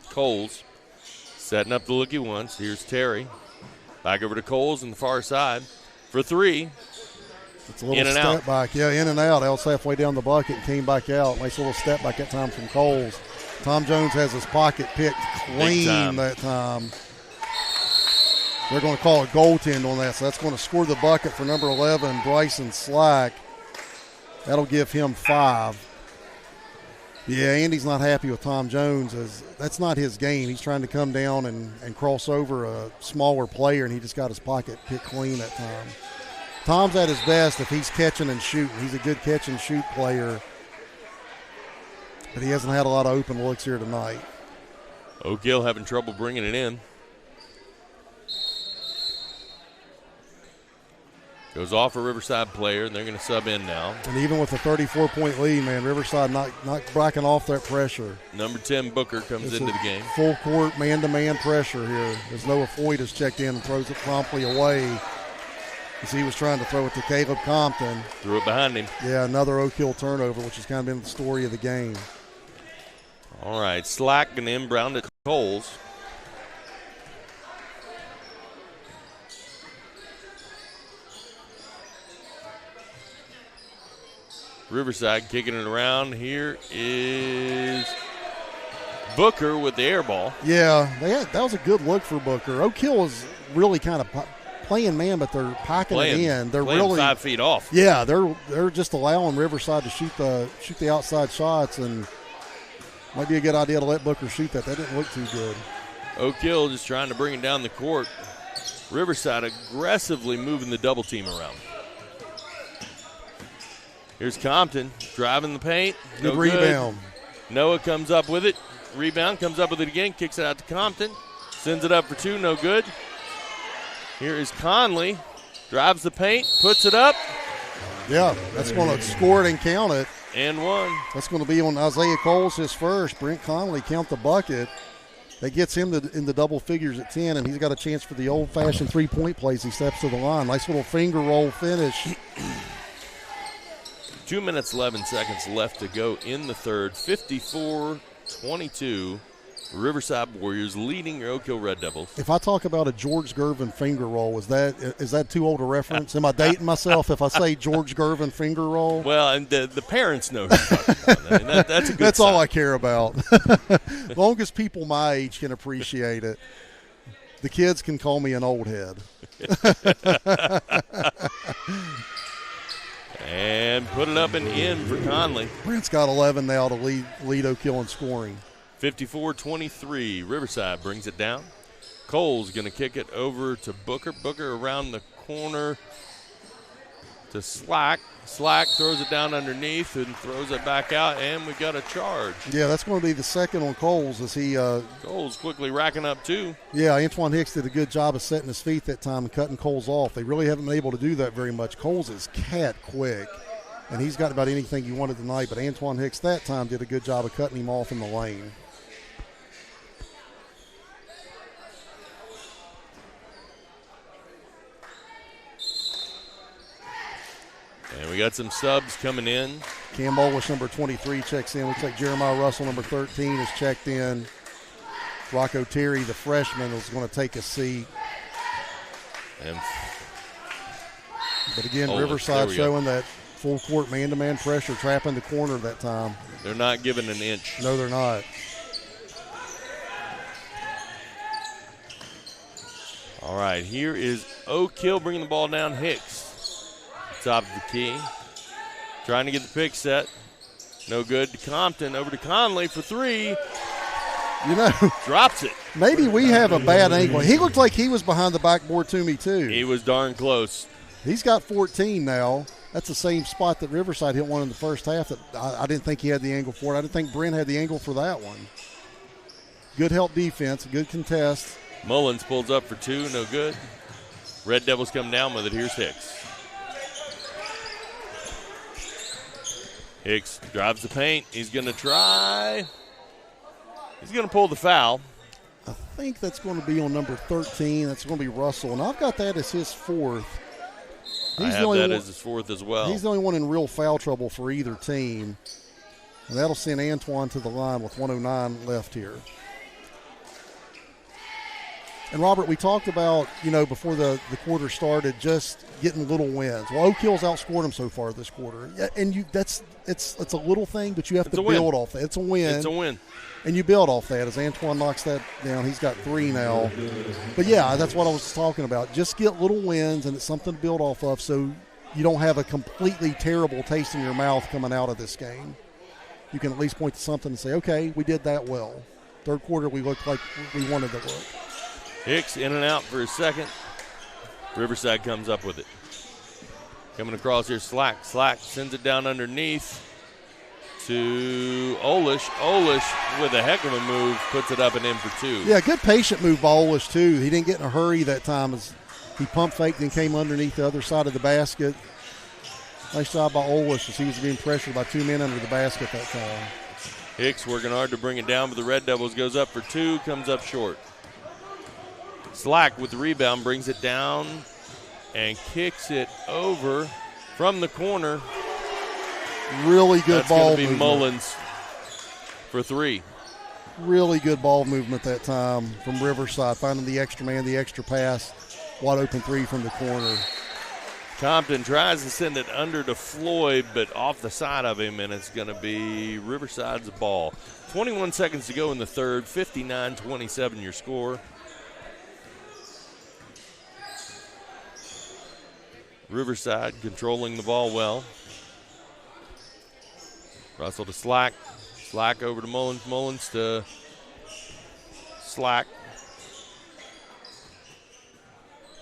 Coles setting up the looky once. Here's Terry. Back over to Coles on the far side for three. It's a little step back. Yeah, in and out. Else halfway down the bucket and came back out. Nice little step back that time from Coles. Tom Jones has his pocket picked clean that time. They're going to call a goaltend on that, so that's going to score the bucket for number 11, Bryson Slack. That'll give him 5. Yeah, Andy's not happy with Tom Jones. That's not his game. He's trying to come down and cross over a smaller player, and he just got his pocket picked clean that time. Tom's at his best if he's catching and shooting. He's a good catch-and-shoot player, but he hasn't had a lot of open looks here tonight. Oak Hill having trouble bringing it in. Goes off a Riverside player, and they're going to sub in now. And even with a 34-point lead, man, Riverside not backing off that pressure. Number 10, Booker, comes into the game. Full court, man-to-man pressure here as Noah Floyd has checked in and throws it promptly away as he was trying to throw it to Caleb Compton. Threw it behind him. Yeah, another Oak Hill turnover, which has kind of been the story of the game. All right, Slack and inbound at Coles. Riverside kicking it around. Here is Booker with the air ball. Yeah, that was a good look for Booker. Oak Hill is really kind of playing man, but they're packing it in. They're really 5 feet off. Yeah, they're just allowing Riverside to shoot the outside shots, and might be a good idea to let Booker shoot that. That didn't look too good. Oak Hill just trying to bring it down the court. Riverside aggressively moving the double team around. Here's Compton driving the paint. Good rebound. Noah comes up with it. Rebound, comes up with it again, kicks it out to Compton. Sends it up for two, no good. Here is Conley. Drives the paint, puts it up. Yeah, that's going to score it and count it. And one. That's going to be on Isaiah Coles, his first. Brent Conley count the bucket. That gets him in the double figures at 10, and he's got a chance for the old-fashioned three-point plays. He steps to the line. Nice little finger roll finish. 2 minutes, 11 seconds left to go in the third. 54-22. Riverside Warriors leading your Oak Hill Red Devils. If I talk about a George Gervin finger roll, is that too old a reference? Am I dating myself if I say George Gervin finger roll? Well, and the parents know who you're talking about. I mean, that's a good That's sign. all I care about. Long as people my age can appreciate it. The kids can call me an old head. And put it up and in for Conley. Brent's got 11 now to lead Oak Hill in scoring. 54-23. Riverside brings it down. Cole's going to kick it over to Booker. Booker around the corner to Slack. Slack throws it down underneath and throws it back out, and we got a charge. Yeah, that's going to be the second on Coles as he Cole's quickly racking up two. Yeah, Antoine Hicks did a good job of setting his feet that time and cutting Coles off. They really haven't been able to do that very much. Coles is cat quick, and he's got about anything you wanted tonight, but Antoine Hicks that time did a good job of cutting him off in the lane. And we got some subs coming in. Cam Bolish, number 23, checks in. Looks like Jeremiah Russell, number 13, is checked in. Rocco Terry, the freshman, is going to take a seat. But again, Riverside showing that full court man-to-man pressure, trapping the corner that time. They're not giving an inch. No, they're not. All right, here is Oak Hill bringing the ball down. Hicks. Top of the key. Trying to get the pick set. No good to Compton. Over to Conley for three. You know. Drops it. Maybe we have a bad angle. He looked like he was behind the backboard to me, too. He was darn close. He's got 14 now. That's the same spot that Riverside hit one in the first half that I didn't think he had the angle for it. I didn't think Brent had the angle for that one. Good help defense, good contest. Mullins pulls up for two. No good. Red Devils come down with it. Here's Hicks. Hicks drives the paint. He's going to try. He's going to pull the foul. I think that's going to be on number 13. That's going to be Russell. And I've got that as his fourth. I have that as his fourth as well. He's the only one in real foul trouble for either team. And that'll send Antoine to the line with 1:09 left here. And, Robert, we talked about, before the quarter started, just getting little wins. Well, Oak Hill's outscored them so far this quarter. And it's a little thing, but you have to build off that. It's a win. It's a win. And you build off that. As Antoine knocks that down, he's got three now. But, yeah, that's what I was talking about. Just get little wins, and it's something to build off of so you don't have a completely terrible taste in your mouth coming out of this game. You can at least point to something and say, okay, we did that well. Third quarter, we looked like we wanted to look. Hicks in and out for a second. Riverside comes up with it. Coming across here, Slack. Slack sends it down underneath to Olish. Olish with a heck of a move, puts it up and in for two. Yeah, good patient move by Olish, too. He didn't get in a hurry that time as he pump faked and came underneath the other side of the basket. Nice job by Olish as he was being pressured by two men under the basket that time. Hicks working hard to bring it down, but the Red Devils goes up for two, comes up short. Slack with the rebound, brings it down and kicks it over from the corner. Really good ball movement. That's going to be Mullins for three. Really good ball movement that time from Riverside, finding the extra man, the extra pass. Wide open three from the corner. Compton tries to send it under to Floyd, but off the side of him, and it's going to be Riverside's ball. 21 seconds to go in the third, 59-27 your score. Riverside controlling the ball well. Russell to Slack. Slack over to Mullins. Mullins to Slack.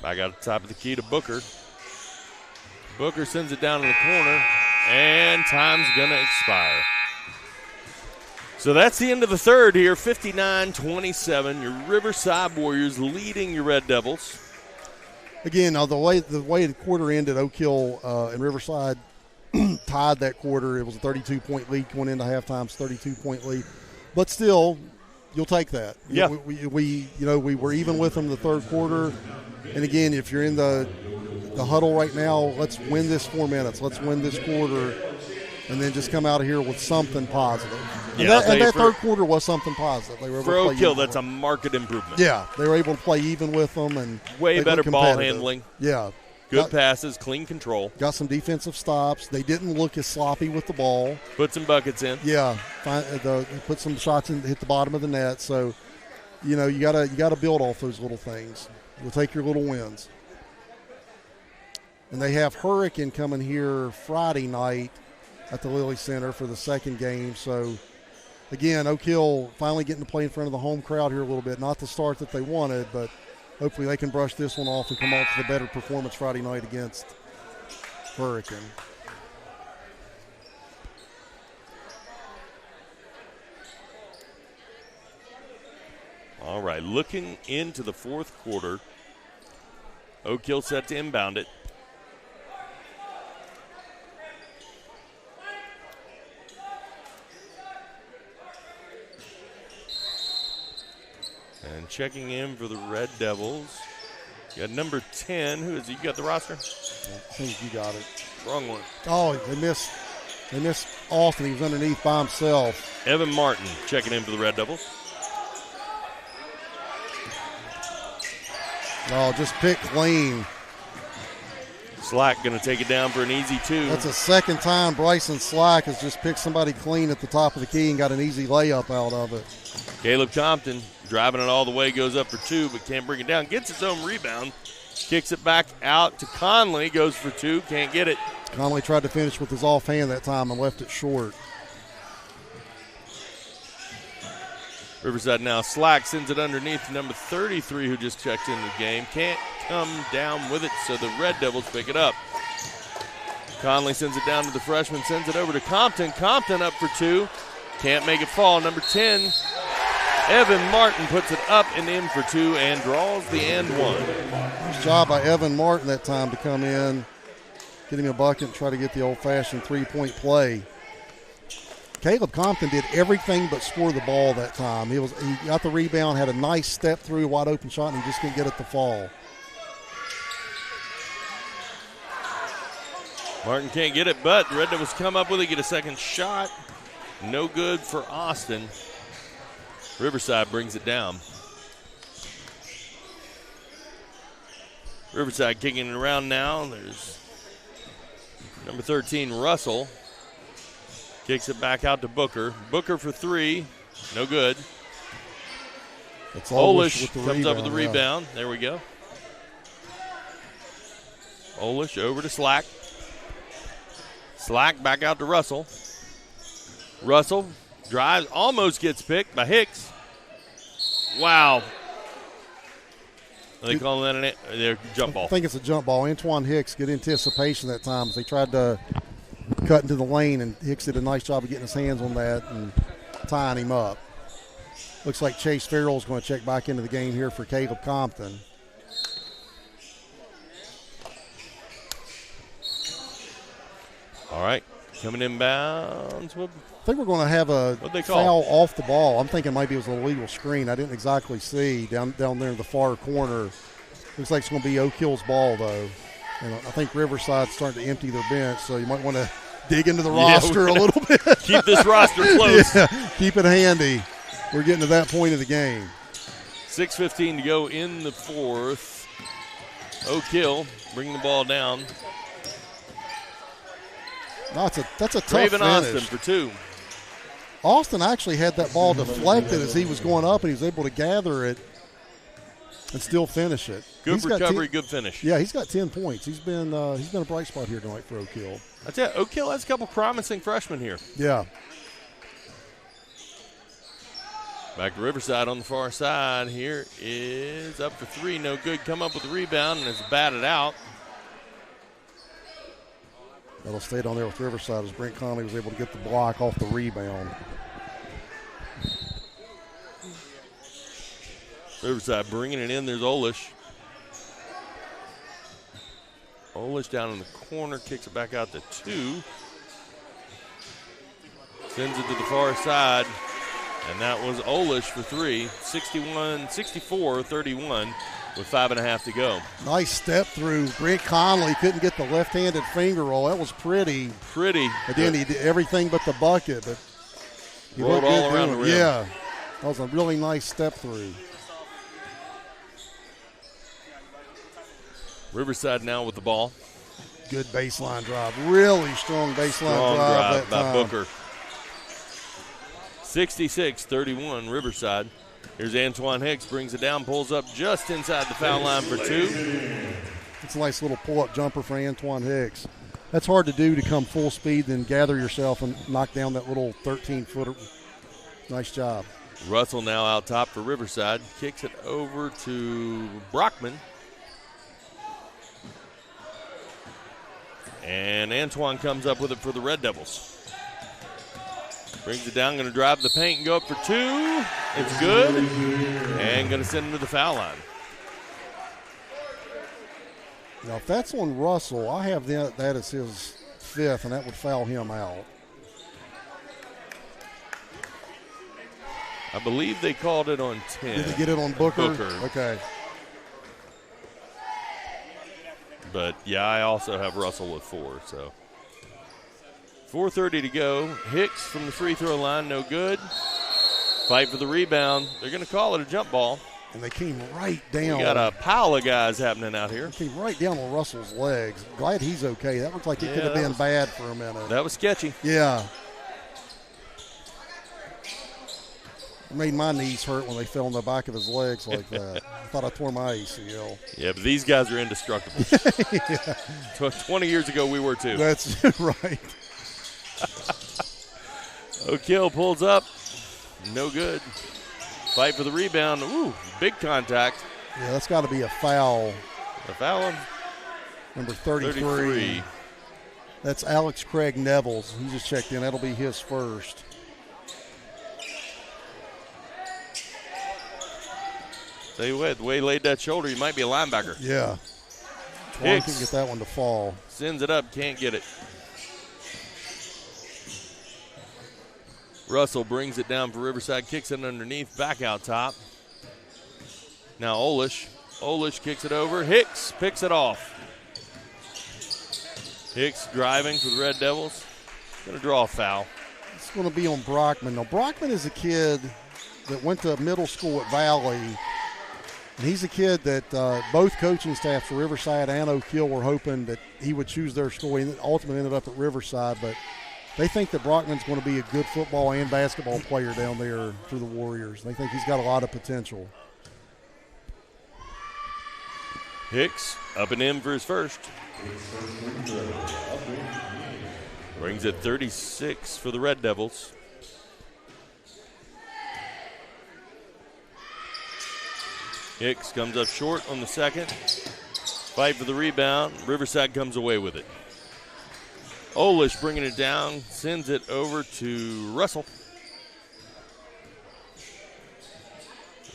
Back out the top of the key to Booker. Booker sends it down in the corner, and time's going to expire. So that's the end of the third here, 59-27. Your Riverside Warriors leading your Red Devils. Again, the way the quarter ended, Oak Hill and Riverside tied that quarter. It was a 32-point lead going into halftime, 32-point lead. But still, you'll take that. Yeah. We were even with them the third quarter. And again, if you're in the huddle right now, let's win this 4 minutes. Let's win this quarter, and then just come out of here with something positive. Yeah, and that third quarter was something positive. They were able for to play Oak Hill, even that's a marked improvement. Yeah, they were able to play even with them. And way better ball handling. Yeah. Good passes, clean control. Got some defensive stops. They didn't look as sloppy with the ball. Put some buckets in. Yeah, put some shots in, hit the bottom of the net. So, you gotta build off those little things. You'll take your little wins. And they have Hurricane coming here Friday night at the Lilly Center for the second game. So, again, Oak Hill finally getting to play in front of the home crowd here a little bit. Not the start that they wanted, but hopefully they can brush this one off and come off with a better performance Friday night against Hurricane. All right, looking into the fourth quarter, Oak Hill set to inbound it. And checking in for the Red Devils, you got number 10. Who is he? You got the roster? I think you got it. Wrong one. Oh, they missed Austin. He was underneath by himself. Evan Martin checking in for the Red Devils. Oh, just picked clean. Slack going to take it down for an easy two. That's the second time Bryson Slack has just picked somebody clean at the top of the key and got an easy layup out of it. Caleb Compton driving it all the way, goes up for two, but can't bring it down. Gets his own rebound, kicks it back out to Conley, goes for two, can't get it. Conley tried to finish with his offhand that time and left it short. Riverside now. Slack sends it underneath to number 33, who just checked in the game. Can't come down with it, so the Red Devils pick it up. Conley sends it down to the freshman, sends it over to Compton. Compton up for two. Can't make it fall. Number 10, Evan Martin puts it up and in for two and draws the and one. Nice job by Evan Martin that time to come in, get him a bucket and try to get the old-fashioned three-point play. Caleb Compton did everything but score the ball that time. He got the rebound, had a nice step through, wide open shot, and he just couldn't get it to fall. Martin can't get it, but the Red Devils come up with it, get a second shot. No good for Austin. Riverside brings it down. Riverside kicking it around now. There's number 13, Russell. Kicks it back out to Booker. Booker for three. No good. Olish comes up with the rebound. There we go. Olish over to Slack. Slack back out to Russell. Russell drives, almost gets picked by Hicks. Wow. Are they calling that their jump ball? I think it's a jump ball. Antoine Hicks, good anticipation that time as they tried to cut into the lane, and Hicks did a nice job of getting his hands on that and tying him up. Looks like Chase Farrell's going to check back into the game here for Caleb Compton. All right, coming inbounds. I think we're going to have a foul off the ball. I'm thinking maybe it was an illegal screen. I didn't exactly see down there in the far corner. Looks like it's going to be Oak Hill's ball, though. And I think Riverside's starting to empty their bench, so you might want to dig into the roster a little bit. Keep this roster close. Yeah, keep it handy. We're getting to that point of the game. 6:15 to go in the fourth. Oak Hill bringing the ball down. No, that's a tough Raven finish. Austin for two. Austin actually had that ball deflected as he was going up, and he was able to gather it and still finish it. Good recovery, good finish. Yeah, he's got 10 points. He's been a bright spot here tonight for Oak Hill. I tell you, Oak Hill has a couple promising freshmen here. Yeah. Back to Riverside on the far side. Here is up for three. No good. Come up with the rebound and it's batted out. That'll stay down there with Riverside as Brent Conley was able to get the block off the rebound. Riverside bringing it in. There's Olish. Olish down in the corner. Kicks it back out to 2. Sends it to the far side. And that was Olish for 3. 64-31 with 5.5 to go. Nice step through. Brent Conley couldn't get the left-handed finger roll. That was pretty. But then he did everything but the bucket. But he rolled all around the rim. Yeah. That was a really nice step through. Riverside now with the ball. Good baseline drive. Really strong baseline drive by Booker. 66-31 Riverside. Here's Antoine Hicks, brings it down, pulls up just inside the foul line for 2. It's a nice little pull-up jumper for Antoine Hicks. That's hard to do, to come full speed, then gather yourself and knock down that little 13-footer. Nice job. Russell now out top for Riverside. Kicks it over to Brockman. And Antoine comes up with it for the Red Devils. Brings it down, going to drive the paint and go up for 2. It's good. And going to send him to the foul line. Now, if that's on Russell, I have that as his 5th, and that would foul him out. I believe they called it on 10. Did they get it on Booker? Booker. Okay. But, yeah, I also have Russell with 4, so. 4:30 to go. Hicks from the free throw line, no good. Fight for the rebound. They're going to call it a jump ball. And they came right down. We got a pile of guys happening out here. They came right down on Russell's legs. Glad he's okay. That looked like it could have been bad for a minute. That was sketchy. Yeah. It made my knees hurt when they fell on the back of his legs like that. I thought I tore my ACL. Yeah, but these guys are indestructible. Yeah. 20 years ago, we were too. That's right. O'Kill pulls up. No good. Fight for the rebound. Ooh, big contact. Yeah, that's got to be a foul. A foul on number 33. That's Alex Craig Nevels. He just checked in. That'll be his first. Tell you what, the way he laid that shoulder, he might be a linebacker. Yeah. Twan can get that one to fall. Sends it up, can't get it. Russell brings it down for Riverside, kicks it underneath, back out top. Now Olish. Olish kicks it over. Hicks picks it off. Hicks driving for the Red Devils. Going to draw a foul. It's going to be on Brockman. Now, Brockman is a kid that went to middle school at Valley. And he's a kid that both coaching staffs for Riverside and O'Kill were hoping that he would choose their school. He ultimately ended up at Riverside, but they think that Brockman's going to be a good football and basketball player down there for the Warriors. They think he's got a lot of potential. Hicks up and in for his first. Brings it 36 for the Red Devils. Hicks comes up short on the second. Fight for the rebound. Riverside comes away with it. Olish bringing it down, sends it over to Russell.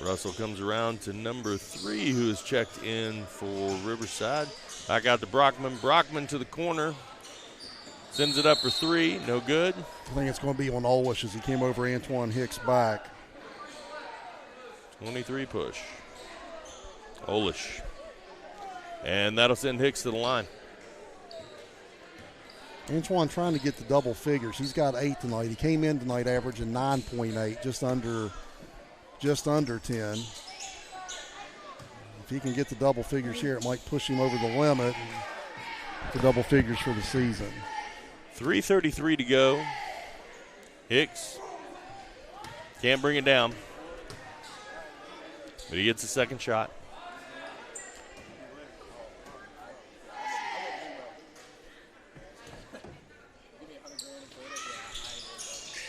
Russell comes around to number 3, who is checked in for Riverside. Back out to Brockman. Brockman to the corner. Sends it up for 3. No good. I think it's going to be on Olish as he came over Antoine Hicks' back. 23 push. Olish. And that'll send Hicks to the line. Antoine trying to get the double figures. He's got 8 tonight. He came in tonight averaging 9.8, just under 10. If he can get the double figures here, it might push him over the limit to double figures for the season. 3:33 to go. Hicks can't bring it down, but he gets a second shot.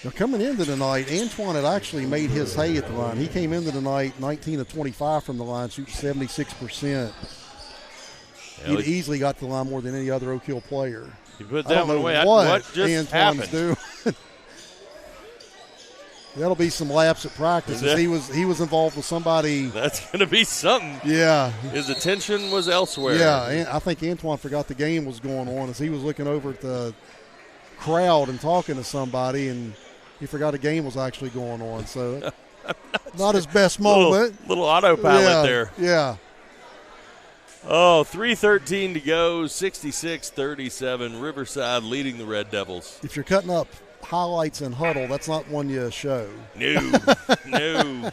Now, coming into tonight, Antoine had actually made his hay at the line. He came into tonight 19 of 25 from the line, shooting 76%. He'd easily got to the line more than any other Oak Hill player. You put that one away. What just Antoine's happened? doing. That'll be some laps at practice. He was involved with somebody. That's going to be something. Yeah. His attention was elsewhere. Yeah, I think Antoine forgot the game was going on as he was looking over at the crowd and talking to somebody, and he forgot a game was actually going on. So not his best moment. Little autopilot there. Yeah. Oh, 3:13 to go, 66-37. Riverside leading the Red Devils. If you're cutting up highlights in huddle, that's not one you show. No. And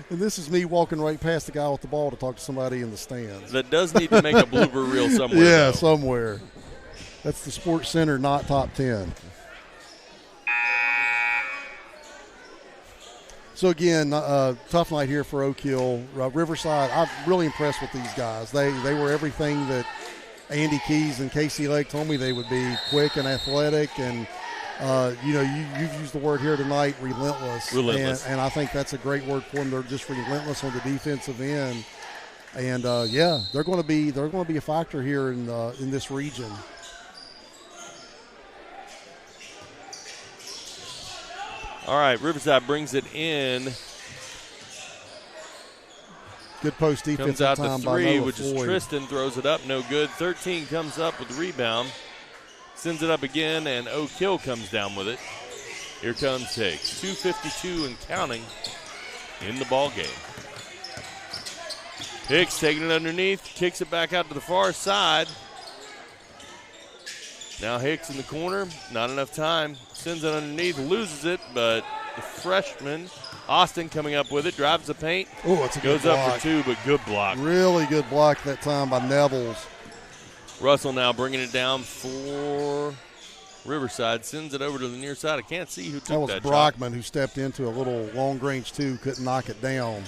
this is me walking right past the guy with the ball to talk to somebody in the stands. That does need to make a blooper reel somewhere. Yeah, though. somewhere. That's the Sports Center, not top 10. So, again, tough night here for Oak Hill. Riverside, I'm really impressed with these guys. They were everything that Andy Keys and Casey Lake told me they would be, quick and athletic. And, you've used the word here tonight, relentless. And I think that's a great word for them. They're just relentless on the defensive end. And, they're going to be a factor here in this region. All right, Riverside brings it in. Good post defense. Comes out time to by three, Noah which is Floyd. Tristan, throws it up, no good. 13 comes up with the rebound, sends it up again, and Oak Hill comes down with it. Here comes Hicks. 2:52 and counting in the ball game. Hicks taking it underneath, kicks it back out to the far side. Now Hicks in the corner, not enough time. Sends it underneath, loses it, but the freshman, Austin, coming up with it, drives the paint. Oh, it's a good Goes up block. for two, but good block. Really good block that time by Nevels. Russell now bringing it down for Riverside. Sends it over to the near side. I can't see who took That was that shot. Brockman who stepped into a little long range two, couldn't knock it down.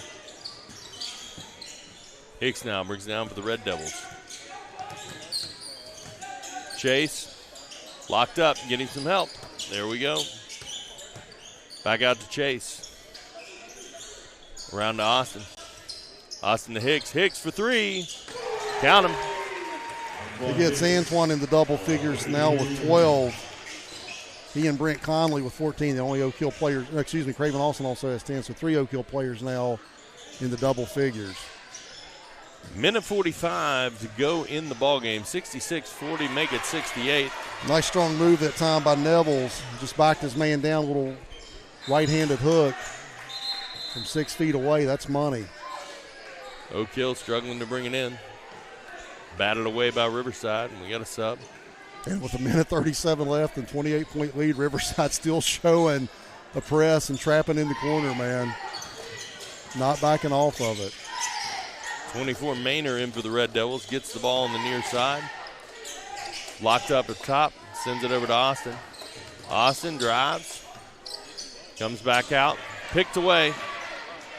Hicks now brings it down for the Red Devils. Chase, locked up, getting some help. There we go. Back out to Chase. Around to Austin. Austin to Hicks. Hicks for three. Count him. He gets Antoine in the double figures now with 12. He and Brent Conley with 14, the only Oak Hill players. Craven Austin also has 10, so 3 Oak Hill players now in the double figures. Minute 45 to go in the ballgame. 66-40, make it 68. Nice strong move that time by Nevels. Just backed his man down, a little right-handed hook from 6 feet away. That's money. Oak Hill struggling to bring it in. Batted away by Riverside, and we got a sub. And with a minute 37 left and 28-point lead, Riverside still showing a press and trapping in the corner, man. Not backing off of it. 24 Maynor in for the Red Devils. Gets the ball on the near side. Locked up at top. Sends it over to Austin. Austin drives. Comes back out. Picked away.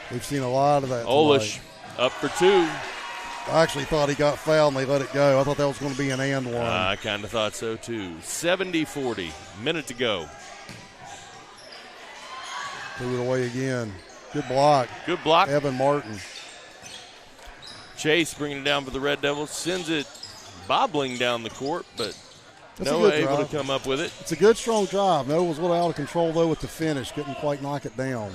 We've seen a lot of that Olish up for two. I actually thought he got fouled and they let it go. I thought that was going to be an and one. I kind of thought so too. 70-40. Minute to go. Threw it away again. Good block. Good block. Evan Martin. Chase bringing it down for the Red Devils. Sends it bobbling down the court, but That's Noah able to come up with it. It's a good, strong drive. Noah was a little out of control, though, with the finish. Couldn't quite knock it down.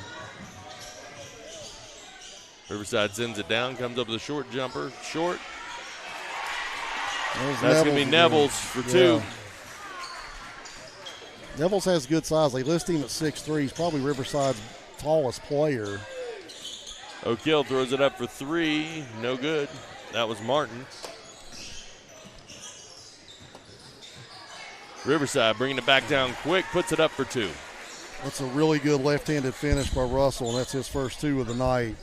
Riverside sends it down, comes up with a short jumper. Short. That's going to be Nevels for two. Nevels has good size. They list him at 6'3". He's probably Riverside's tallest player. Oak Hill throws it up for three. No good. That was Martin. Riverside bringing it back down quick, puts it up for two. That's a really good left-handed finish by Russell, and that's his first two of the night.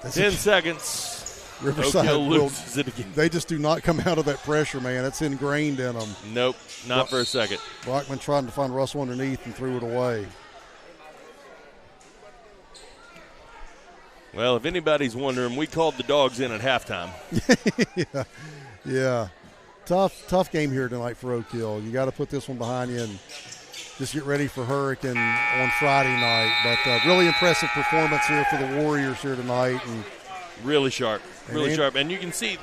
That's 10 seconds. Riverside Oak Hill loses it again. They just do not come out of that pressure, man. It's ingrained in them. Nope, not for a second. Brockman trying to find Russell underneath and threw it away. Well, if anybody's wondering, we called the dogs in at halftime. Yeah. tough game here tonight for Oak Hill. You got to put this one behind you and just get ready for Hurricane on Friday night. But really impressive performance here for the Warriors here tonight. And really sharp. And you can see,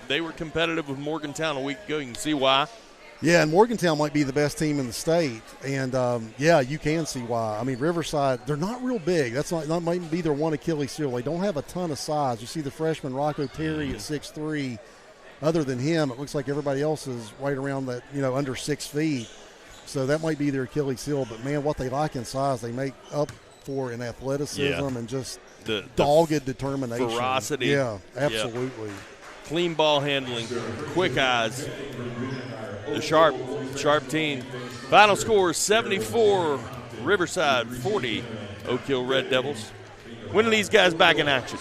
they were competitive with Morgantown a week ago. You can see why. Yeah, and Morgantown might be the best team in the state. And, you can see why. I mean, Riverside, they're not real big. That might be their one Achilles heel. They don't have a ton of size. You see the freshman Rocco Terry at 6'3". Other than him, it looks like everybody else is right around that, under 6 feet. So that might be their Achilles heel. But, man, what they lack in size, they make up for in athleticism and just the dogged determination. Ferocity. Yeah, absolutely. Clean ball handling, quick eyes. The sharp team. Final score 74 Riverside, 40 Oak Hill Red Devils. When are these guys back in action?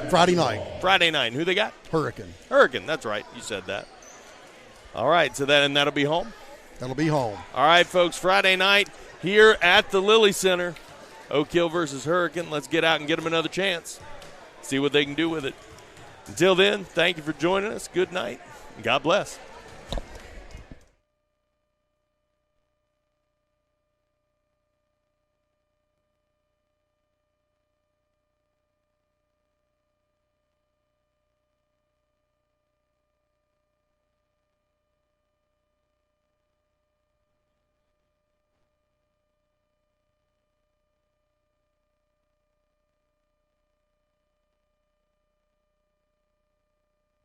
Friday night. Who they got? Hurricane, that's right. You said that. All right, so that'll be home? That'll be home. All right, folks, Friday night here at the Lilly Center. Oak Hill versus Hurricane. Let's get out and get them another chance. See what they can do with it. Until then, thank you for joining us. Good night, and God bless.